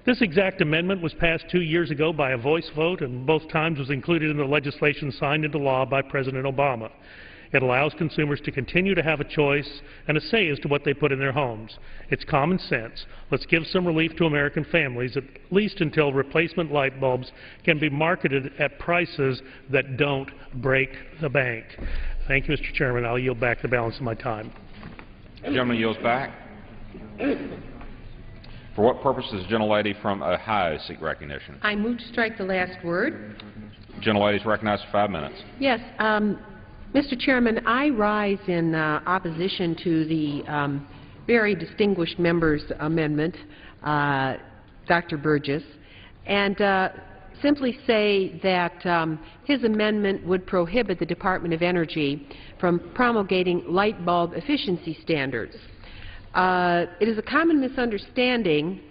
Speaker 10: This exact amendment was passed 2 years ago by a voice vote, and both times was included in the legislation signed into law by President Obama. It allows consumers to continue to have a choice and a say as to what they put in their homes. It's common sense. Let's give some relief to American families, at least until replacement light bulbs can be marketed at prices that don't break the bank. Thank you, Mr. Chairman. I'll yield back the balance of my time.
Speaker 7: The gentleman yields back. For what purpose does the gentlelady from Ohio seek recognition?
Speaker 11: I move to strike the last word.
Speaker 7: The gentlelady is recognized for 5 minutes.
Speaker 11: Yes. Mr. Chairman, I rise in opposition to the very distinguished member's amendment, Dr. Burgess, and simply say that his amendment would prohibit the Department of Energy from promulgating light bulb efficiency standards. It is a common misunderstanding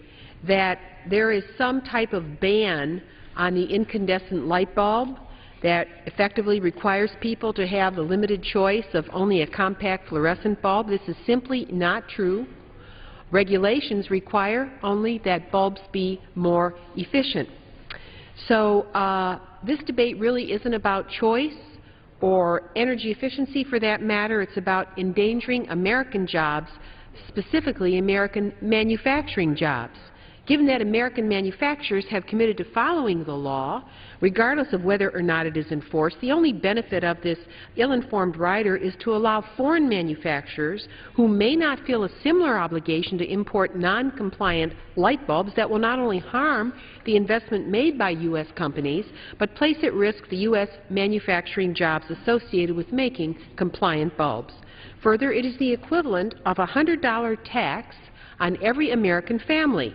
Speaker 11: that there is some type of ban on the incandescent light bulb that effectively requires people to have the limited choice of only a compact fluorescent bulb. This is simply not true. Regulations require only that bulbs be more efficient. So this debate really isn't about choice or energy efficiency for that matter. It's about endangering American jobs, specifically American manufacturing jobs. Given that American manufacturers have committed to following the law, regardless of whether or not it is enforced, the only benefit of this ill-informed rider is to allow foreign manufacturers who may not feel a similar obligation to import non-compliant light bulbs that will not only harm the investment made by U.S. companies, but place at risk the U.S. manufacturing jobs associated with making compliant bulbs. Further, it is the equivalent of a $100 tax on every American family.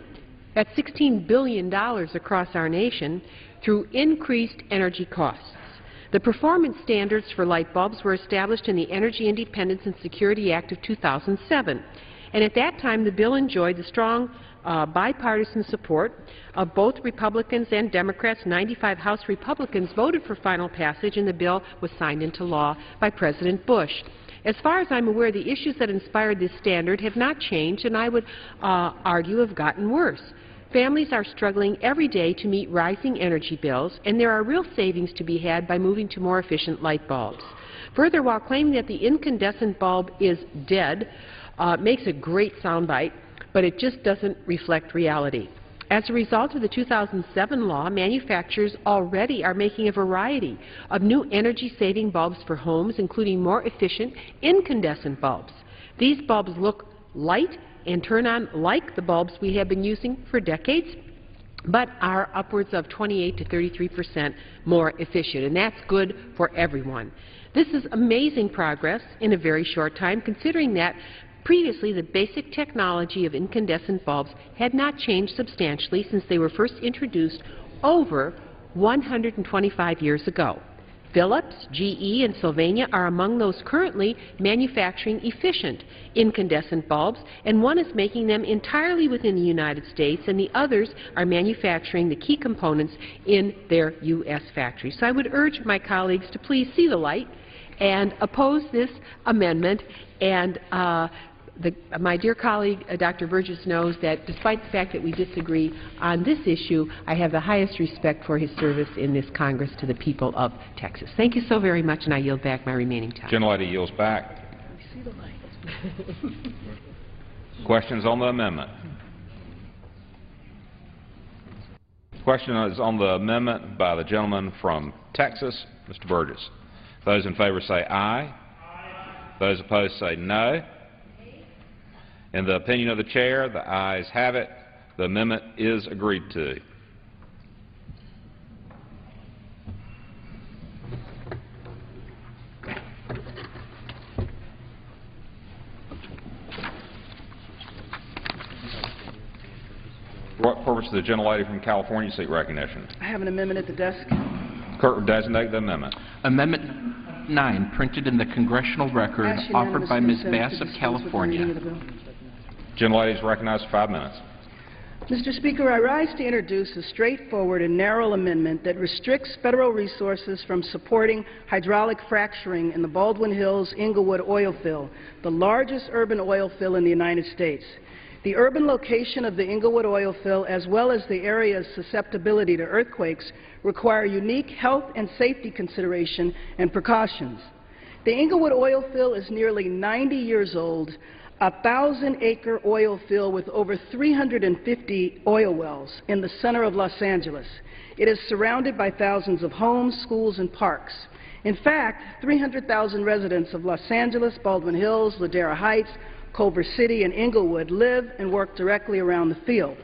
Speaker 11: That's $16 billion across our nation through increased energy costs. The performance standards for light bulbs were established in the Energy Independence and Security Act of 2007, and at that time the bill enjoyed the strong bipartisan support of both Republicans and Democrats. 95 House Republicans voted for final passage, and the bill was signed into law by President Bush. As far as I'm aware, the issues that inspired this standard have not changed, and I would argue have gotten worse. Families are struggling every day to meet rising energy bills, and there are real savings to be had by moving to more efficient light bulbs. Further, while claiming that the incandescent bulb is dead makes a great soundbite, but it just doesn't reflect reality. As a result of the 2007 law, manufacturers already are making a variety of new energy-saving bulbs for homes, including more efficient incandescent bulbs. These bulbs look light and turn on like the bulbs we have been using for decades, but are upwards of 28 to 33% more efficient, and that's good for everyone. This is amazing progress in a very short time, considering that previously the basic technology of incandescent bulbs had not changed substantially since they were first introduced over 125 years ago. Philips, GE, and Sylvania are among those currently manufacturing efficient incandescent bulbs, and one is making them entirely within the United States, and the others are manufacturing the key components in their U.S. factories. So I would urge my colleagues to please see the light and oppose this amendment. And my dear colleague, Dr. Burgess, knows that despite the fact that we disagree on this issue, I have the highest respect for his service in this Congress to the people of Texas. Thank you so very much, and I yield back my remaining time.
Speaker 7: Gentlelady yields back. Questions on the amendment? Question is on the amendment by the gentleman from Texas, Mr. Burgess. Those in favor say aye. Aye. Those opposed say no. In the opinion of the chair, the ayes have it. The amendment is agreed to. For what purpose of the gentlelady from California seek recognition?
Speaker 12: I have an amendment at the desk.
Speaker 7: Clerk will designate the amendment.
Speaker 9: Amendment 9, printed in the congressional record, offered by Ms. Bass of California.
Speaker 7: Gentlelady is recognized for 5 minutes.
Speaker 12: Mr. Speaker, I rise to introduce a straightforward and narrow amendment that restricts federal resources from supporting hydraulic fracturing in the Baldwin Hills Inglewood oil field, the largest urban oil field in the United States. The urban location of the Inglewood oil field, as well as the area's susceptibility to earthquakes, require unique health and safety consideration and precautions. The Inglewood oil field is nearly 90 years old, a 1,000-acre oil field with over 350 oil wells in the center of Los Angeles. It is surrounded by thousands of homes, schools, and parks. In fact, 300,000 residents of Los Angeles, Baldwin Hills, Ladera Heights, Culver City, and Inglewood live and work directly around the field.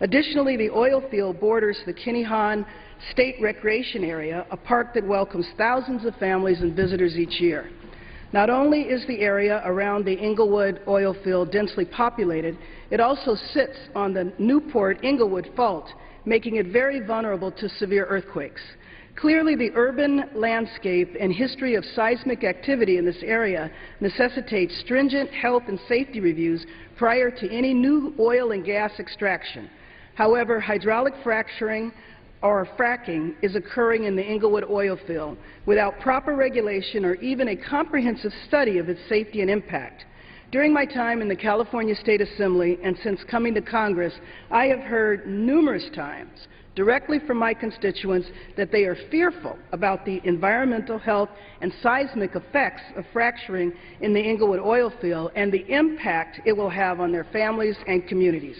Speaker 12: Additionally, the oil field borders the Kinihan State Recreation Area, a park that welcomes thousands of families and visitors each year. Not only is the area around the Inglewood oil field densely populated, it also sits on the Newport-Inglewood Fault, making it very vulnerable to severe earthquakes. Clearly, the urban landscape and history of seismic activity in this area necessitates stringent health and safety reviews prior to any new oil and gas extraction. However, hydraulic fracturing or fracking is occurring in the Inglewood oil field without proper regulation or even a comprehensive study of its safety and impact. During my time in the California State Assembly and since coming to Congress, I have heard numerous times directly from my constituents that they are fearful about the environmental, health, and seismic effects of fracturing in the Inglewood oil field and the impact it will have on their families and communities.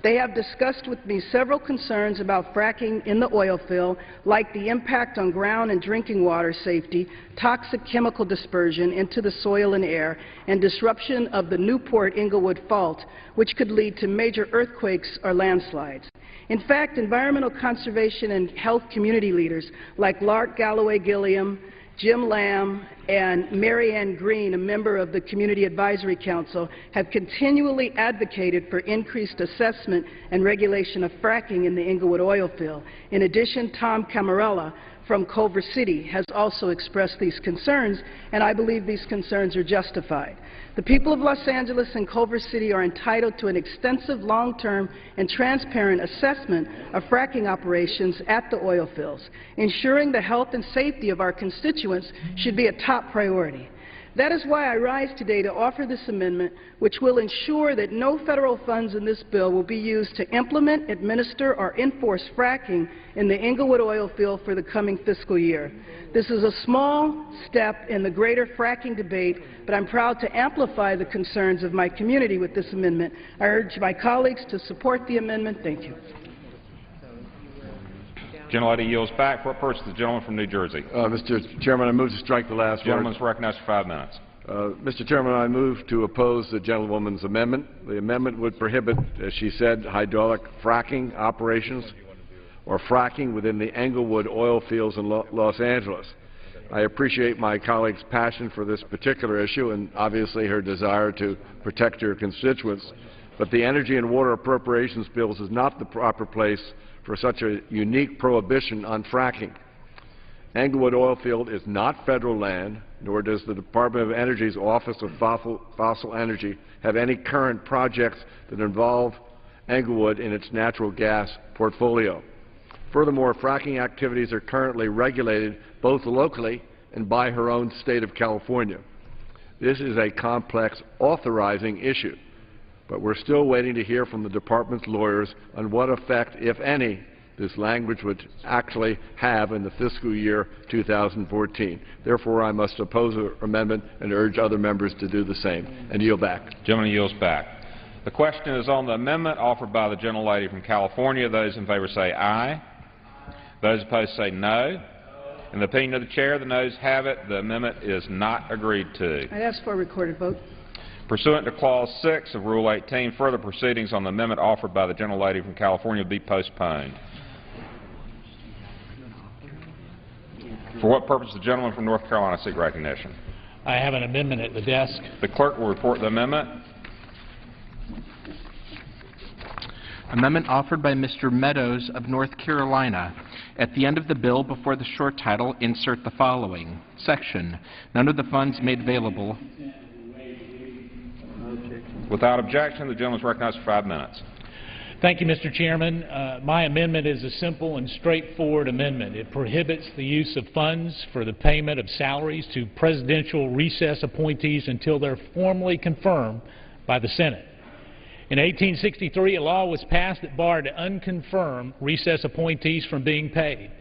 Speaker 12: They have discussed with me several concerns about fracking in the oil field, like the impact on ground and drinking water safety, toxic chemical dispersion into the soil and air, and disruption of the Newport-Inglewood fault, which could lead to major earthquakes or landslides. In fact, environmental conservation and health community leaders like Lark Galloway Gilliam, Jim Lamb, and Mary Ann Green, a member of the Community Advisory Council, have continually advocated for increased assessment and regulation of fracking in the Inglewood oil field. In addition, Tom Camarella from Culver City has also expressed these concerns, and I believe these concerns are justified. The people of Los Angeles and Culver City are entitled to an extensive, long-term, and transparent assessment of fracking operations at the oil fields. Ensuring the health and safety of our constituents should be a top priority. That is why I rise today to offer this amendment, which will ensure that no federal funds in this bill will be used to implement, administer, or enforce fracking in the Inglewood oil field for the coming fiscal year. This is a small step in the greater fracking debate, but I'm proud to amplify the concerns of my community with this amendment. I urge my colleagues to support the amendment. Thank you.
Speaker 7: Gentlelady yields back. For what purpose the gentleman from New Jersey?
Speaker 6: Mr. Chairman, I move to strike the last word.
Speaker 7: Gentleman is recognized for 5 minutes.
Speaker 6: Mr. Chairman, I move to oppose the gentlewoman's amendment. The amendment would prohibit, as she said, hydraulic fracking operations or fracking within the Inglewood oil fields in Los Angeles. I appreciate my colleague's passion for this particular issue and obviously her desire to protect her constituents, but the Energy and Water Appropriations Bills is not the proper place for such a unique prohibition on fracking. Inglewood oil field is not federal land, nor does the Department of Energy's Office of Fossil Energy have any current projects that involve Inglewood in its natural gas portfolio. Furthermore, fracking activities are currently regulated both locally and by her own state of California. This is a complex authorizing issue, but we're still waiting to hear from the department's lawyers on what effect, if any, this language would actually have in the fiscal year 2014. Therefore, I must oppose the amendment and urge other members to do the same. And yield back.
Speaker 7: Gentleman yields back. The question is on the amendment offered by the gentlelady from California. Those in favor say aye. Those opposed say no. In the opinion of the chair, the noes have it. The amendment is not agreed to.
Speaker 12: I'd ask for a recorded vote.
Speaker 7: Pursuant to Clause 6 of Rule 18, further proceedings on the amendment offered by the gentlelady from California will be postponed. For what purpose the gentleman from North Carolina seek recognition?
Speaker 25: I have an amendment at the desk.
Speaker 7: The clerk will report the amendment.
Speaker 9: Amendment offered by Mr. Meadows of North Carolina. At the end of the bill, before the short title, insert the following. Section. None of the funds made available.
Speaker 7: Without objection, the gentleman is recognized for 5 minutes.
Speaker 25: Thank you, Mr. Chairman. My amendment is a simple and straightforward amendment. It prohibits the use of funds for the payment of salaries to presidential recess appointees until they're formally confirmed by the Senate. In 1863, a law was passed that barred unconfirmed recess appointees from being paid.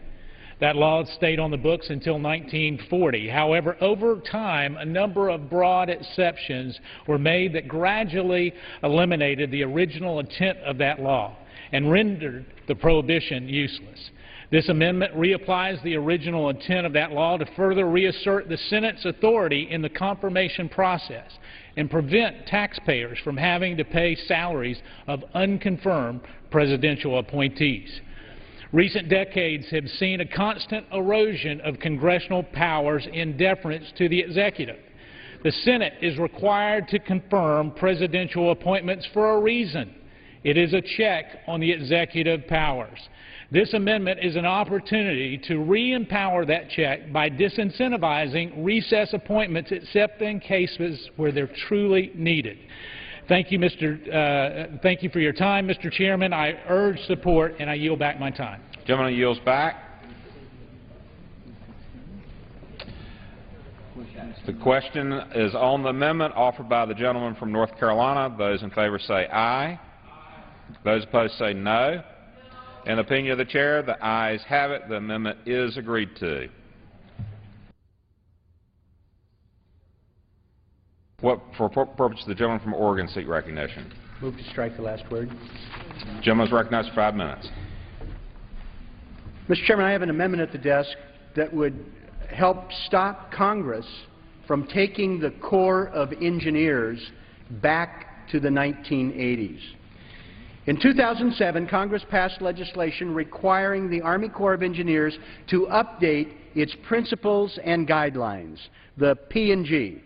Speaker 25: That law stayed on the books until 1940. However, over time, a number of broad exceptions were made that gradually eliminated the original intent of that law and rendered the prohibition useless. This amendment reapplies the original intent of that law to further reassert the Senate's authority in the confirmation process and prevent taxpayers from having to pay salaries of unconfirmed presidential appointees. Recent decades have seen a constant erosion of congressional powers in deference to the executive. The Senate is required to confirm presidential appointments for a reason. It is a check on the executive powers. This amendment is an opportunity to re-empower that check by disincentivizing recess appointments except in cases where they're truly needed. Thank you, thank you for your time, Mr. Chairman. I urge support, and I yield back my time.
Speaker 7: Gentleman yields back. The question is on the amendment offered by the gentleman from North Carolina. Those in favor say aye. Those opposed say no. In the opinion of the chair, the ayes have it. The amendment is agreed to. What for purpose of the gentleman from Oregon seek recognition?
Speaker 13: Move to strike the last word.
Speaker 7: The gentleman is recognized for 5 minutes.
Speaker 13: Mr. Chairman, I have an amendment at the desk that would help stop Congress from taking the Corps of Engineers back to the 1980s. In 2007, Congress passed legislation requiring the Army Corps of Engineers to update its principles and guidelines, the P&G.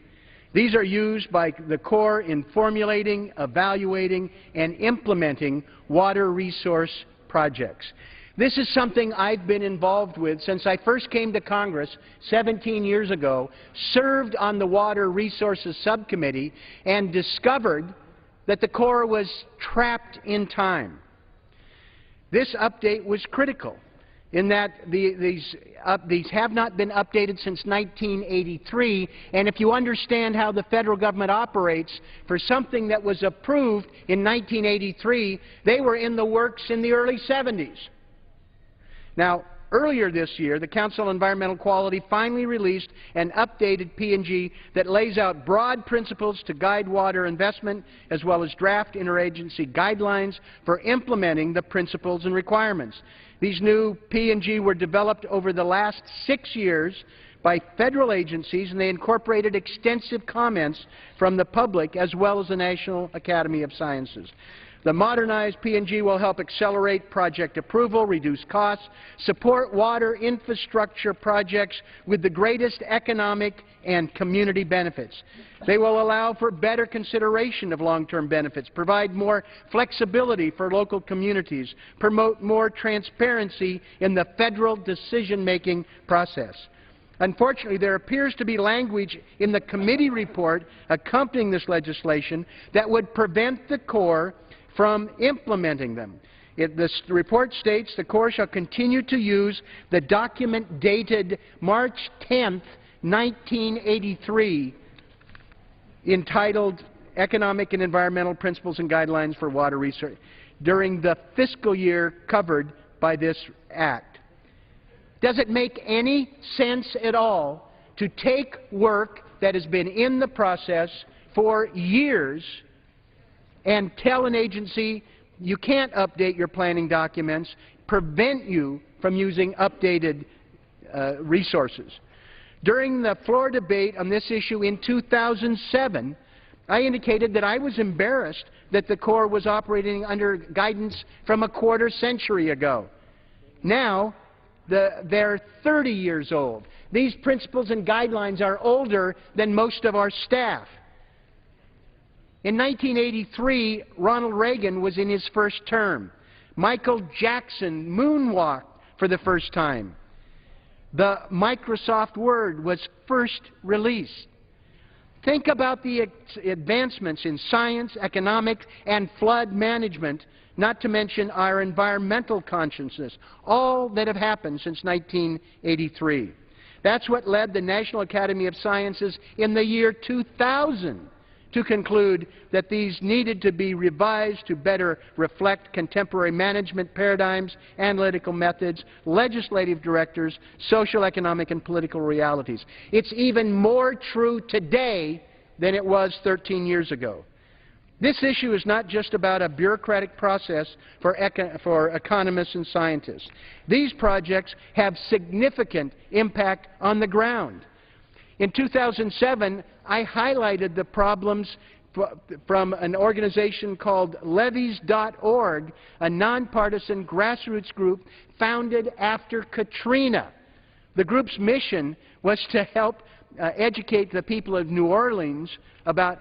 Speaker 13: These are used by the Corps in formulating, evaluating, and implementing water resource projects. This is something I've been involved with since I first came to Congress 17 years ago, served on the Water Resources Subcommittee, and discovered that the Corps was trapped in time. This update was critical in that these have not been updated since 1983, and if you understand how the federal government operates, for something that was approved in 1983, they were in the works in the early 70s. Now, earlier this year, the Council on Environmental Quality finally released an updated P&G that lays out broad principles to guide water investment, as well as draft interagency guidelines for implementing the principles and requirements. These new P&G were developed over the last 6 years by federal agencies, and they incorporated extensive comments from the public as well as the National Academy of Sciences. The modernized P&G will help accelerate project approval, reduce costs, support water infrastructure projects with the greatest economic and community benefits. They will allow for better consideration of long-term benefits, provide more flexibility for local communities, promote more transparency in the federal decision-making process. Unfortunately, there appears to be language in the committee report accompanying this legislation that would prevent the Corps from implementing them. The report states the Corps shall continue to use the document dated March 10, 1983, entitled Economic and Environmental Principles and Guidelines for Water Research, during the fiscal year covered by this act. Does it make any sense at all to take work that has been in the process for years and tell an agency you can't update your planning documents, prevent you from using updated resources? During the floor debate on this issue in 2007, I indicated that I was embarrassed that the Corps was operating under guidance from a quarter century ago. Now, they're 30 years old. These principles and guidelines are older than most of our staff. In 1983, Ronald Reagan was in his first term. Michael Jackson moonwalked for the first time. The Microsoft Word was first released. Think about the advancements in science, economics, and flood management, not to mention our environmental consciousness, all that have happened since 1983. That's what led the National Academy of Sciences in the year 2000 to conclude that these needed to be revised to better reflect contemporary management paradigms, analytical methods, legislative directives, social, economic, and political realities. It's even more true today than it was 13 years ago. This issue is not just about a bureaucratic process for economists and scientists. These projects have significant impact on the ground. In 2007, I highlighted the problems from an organization called Levees.org, a nonpartisan grassroots group founded after Katrina. The group's mission was to help educate the people of New Orleans about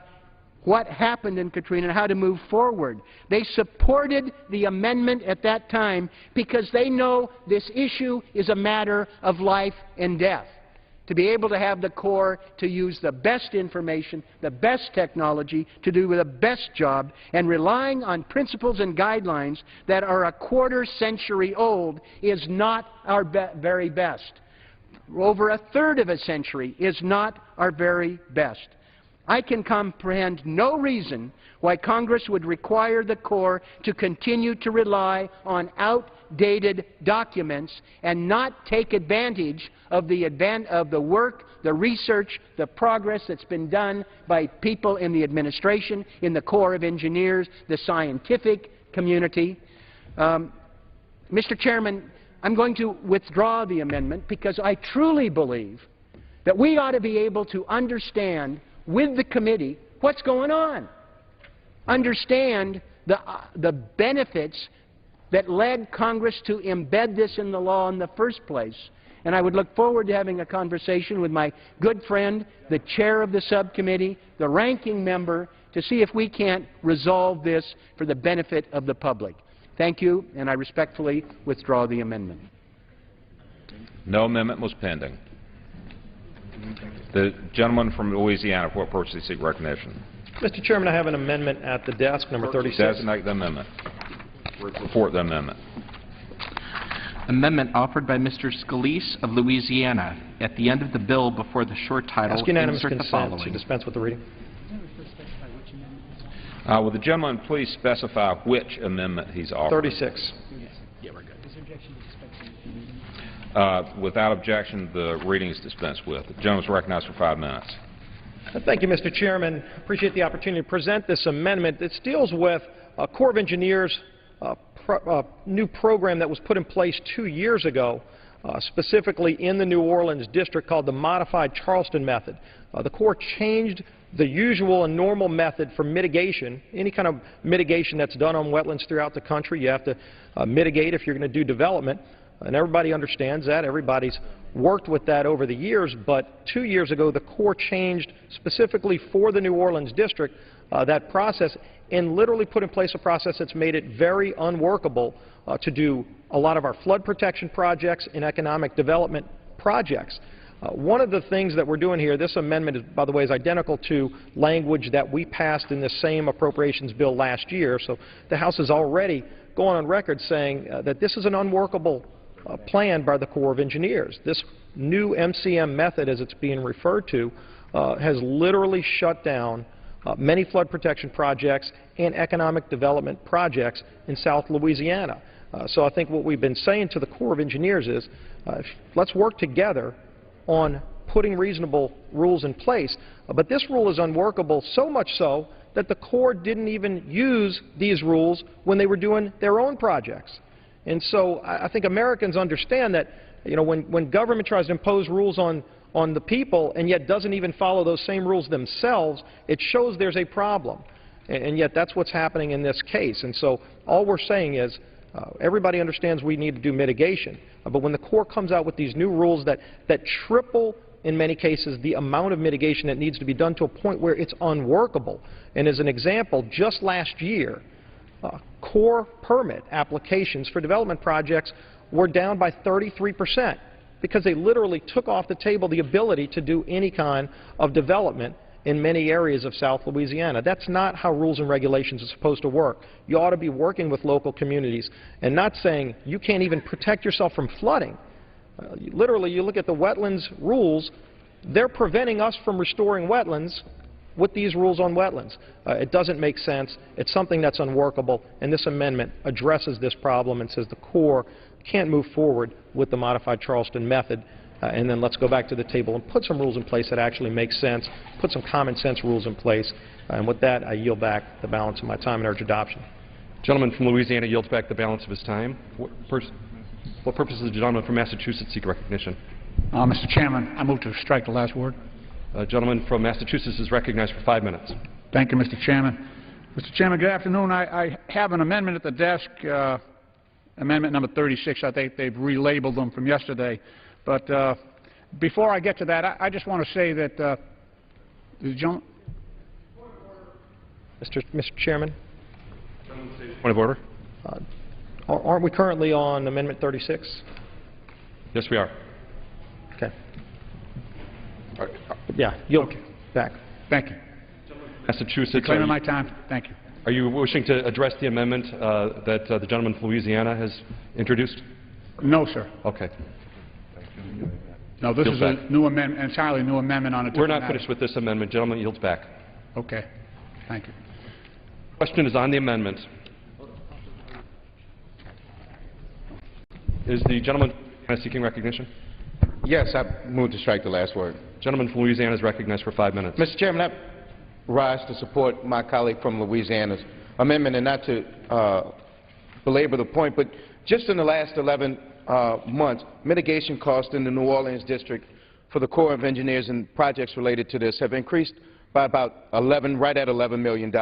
Speaker 13: what happened in Katrina and how to move forward. They supported the amendment at that time because they know this issue is a matter of life and death. To be able to have the Corps to use the best information, the best technology, to do the best job, and relying on principles and guidelines that are a quarter century old is not our very best. over a third of a century is not our very best. I can comprehend no reason why Congress would require the Corps to continue to rely on outdated documents and not take advantage of the work, the research, the progress that's been done by people in the administration, in the Corps of Engineers, the scientific community. Mr. Chairman, I'm going to withdraw the amendment because I truly believe that we ought to be able to understand with the committee what's going on, understand the benefits that led Congress to embed this in the law in the first place. And I would look forward to having a conversation with my good friend, the chair of the subcommittee, the ranking member, to see if we can't resolve this for the benefit of the public. Thank you, and I respectfully withdraw the amendment.
Speaker 7: No amendment was pending. The gentleman from Louisiana, for what purpose seek recognition?
Speaker 14: Mr. Chairman, I have an amendment at the desk, number 36.
Speaker 7: Designate the amendment. Report the amendment.
Speaker 9: Amendment offered by Mr. Scalise of Louisiana. At the end of the bill, before the short title,
Speaker 14: Ask unanimous
Speaker 9: insert the
Speaker 14: consent to
Speaker 9: following.
Speaker 14: dispense with the reading.
Speaker 7: Will the gentleman please specify which amendment he's offering?
Speaker 14: 36.
Speaker 7: Yeah, we're good. Without objection, the reading is dispensed with. The gentleman is recognized for 5 minutes.
Speaker 14: Thank you, Mr. Chairman. Appreciate the opportunity to present this amendment. This deals with Corps of Engineers new program that was put in place 2 years ago, specifically in the New Orleans district, called the Modified Charleston Method. The Corps changed the usual and normal method for mitigation. Any kind of mitigation that's done on wetlands throughout the country, you have to mitigate if you're going to do development. And everybody understands that. Everybody's worked with that over the years. But 2 years ago, the Corps changed specifically for the New Orleans district that process and literally put in place a process that's made it very unworkable to do a lot of our flood protection projects and economic development projects. One of the things that we're doing here, this amendment, is, by the way, is identical to language that we passed in the same appropriations bill last year. So the House is already going on record saying that this is an unworkable plan by the Corps of Engineers. This new MCM method, as it's being referred to, has literally shut down many flood protection projects and economic development projects in South Louisiana. So I think what we've been saying to the Corps of Engineers is let's work together on putting reasonable rules in place. But this rule is unworkable, so much so that the Corps didn't even use these rules when they were doing their own projects. And so I think Americans understand that, you know, when government tries to impose rules on the people and yet doesn't even follow those same rules themselves, it shows there's a problem. And yet that's what's happening in this case. And so all we're saying is everybody understands we need to do mitigation. But when the Corps comes out with these new rules that triple, in many cases, the amount of mitigation that needs to be done to a point where it's unworkable. And as an example, just last year, Corps permit applications for development projects were down by 33% because they literally took off the table the ability to do any kind of development in many areas of South Louisiana. That's not how rules and regulations are supposed to work. You ought to be working with local communities and not saying you can't even protect yourself from flooding. Literally, you look at the wetlands rules, they're preventing us from restoring wetlands with these rules on wetlands. It doesn't make sense. It's something that's unworkable, and this amendment addresses this problem and says the Corps can't move forward with the Modified Charleston Method. And then let's go back to the table and put some rules in place that actually make sense, put some common sense rules in place. And with that, I yield back the balance of my time and urge adoption.
Speaker 15: Gentleman from Louisiana yields back the balance of his time. What purpose does the gentleman from Massachusetts seek recognition?
Speaker 16: Mr. Chairman, I move to strike the last word.
Speaker 15: Gentleman from Massachusetts is recognized for 5 minutes.
Speaker 16: Thank you, Mr. Chairman. Mr. Chairman, good afternoon. I have an amendment at the desk, amendment number 36. I think they've relabeled them from yesterday. But before I get to that, I just want to say that the gentleman...
Speaker 14: Mr. Chairman?
Speaker 15: Point of order.
Speaker 14: Aren't we currently on Amendment 36?
Speaker 15: Yes, we are.
Speaker 14: Okay. Yeah, yield back.
Speaker 16: Thank you.
Speaker 15: Massachusetts.
Speaker 16: Claiming my time. Thank you.
Speaker 15: Are you wishing to address the amendment that the gentleman from Louisiana has introduced?
Speaker 16: No, sir.
Speaker 15: Okay.
Speaker 16: No, this
Speaker 15: Yields
Speaker 16: is
Speaker 15: back.
Speaker 16: a new amendment, entirely new amendment on a
Speaker 15: We're
Speaker 16: different
Speaker 15: not
Speaker 16: matter.
Speaker 15: finished with this amendment. Gentleman yields back.
Speaker 16: Okay. Thank you.
Speaker 15: Question is on the amendment. Is the gentleman seeking recognition?
Speaker 17: Yes, I move to strike the last word.
Speaker 15: Gentleman from Louisiana is recognized for 5 minutes.
Speaker 17: Mr. Chairman, I rise to support my colleague from Louisiana's amendment, and not to belabor the point, but just in the last 11 months, mitigation costs in the New Orleans district for the Corps of Engineers and projects related to this have increased by about right at $11 million.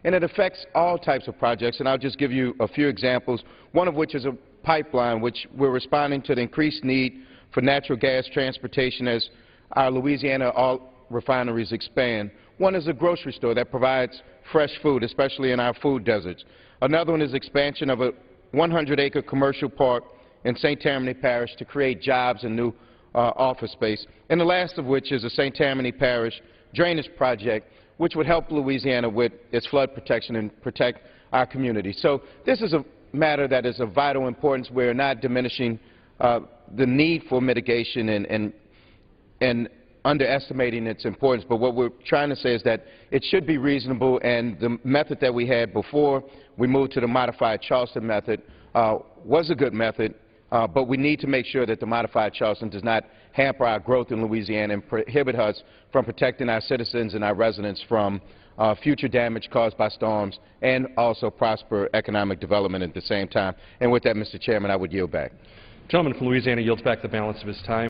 Speaker 17: And it affects all types of projects, and I'll just give you a few examples, one of which is a pipeline, which we're responding to the increased need for natural gas transportation as our Louisiana oil refineries expand. One is a grocery store that provides fresh food, especially in our food deserts. Another one is expansion of a 100-acre commercial park in St. Tammany Parish to create jobs and new office space. And the last of which is a St. Tammany Parish drainage project, which would help Louisiana with its flood protection and protect our community. So this is a matter that is of vital importance. We're not diminishing the need for mitigation and underestimating its importance, but what we're trying to say is that it should be reasonable, and the method that we had before we moved to the modified Charleston method was a good method, but we need to make sure that the modified Charleston does not hamper our growth in Louisiana and prohibit us from protecting our citizens and our residents from future damage caused by storms, and also prosper economic development at the same time. And with that, Mr. Chairman, I would yield back.
Speaker 15: Gentleman from Louisiana yields back the balance of his time.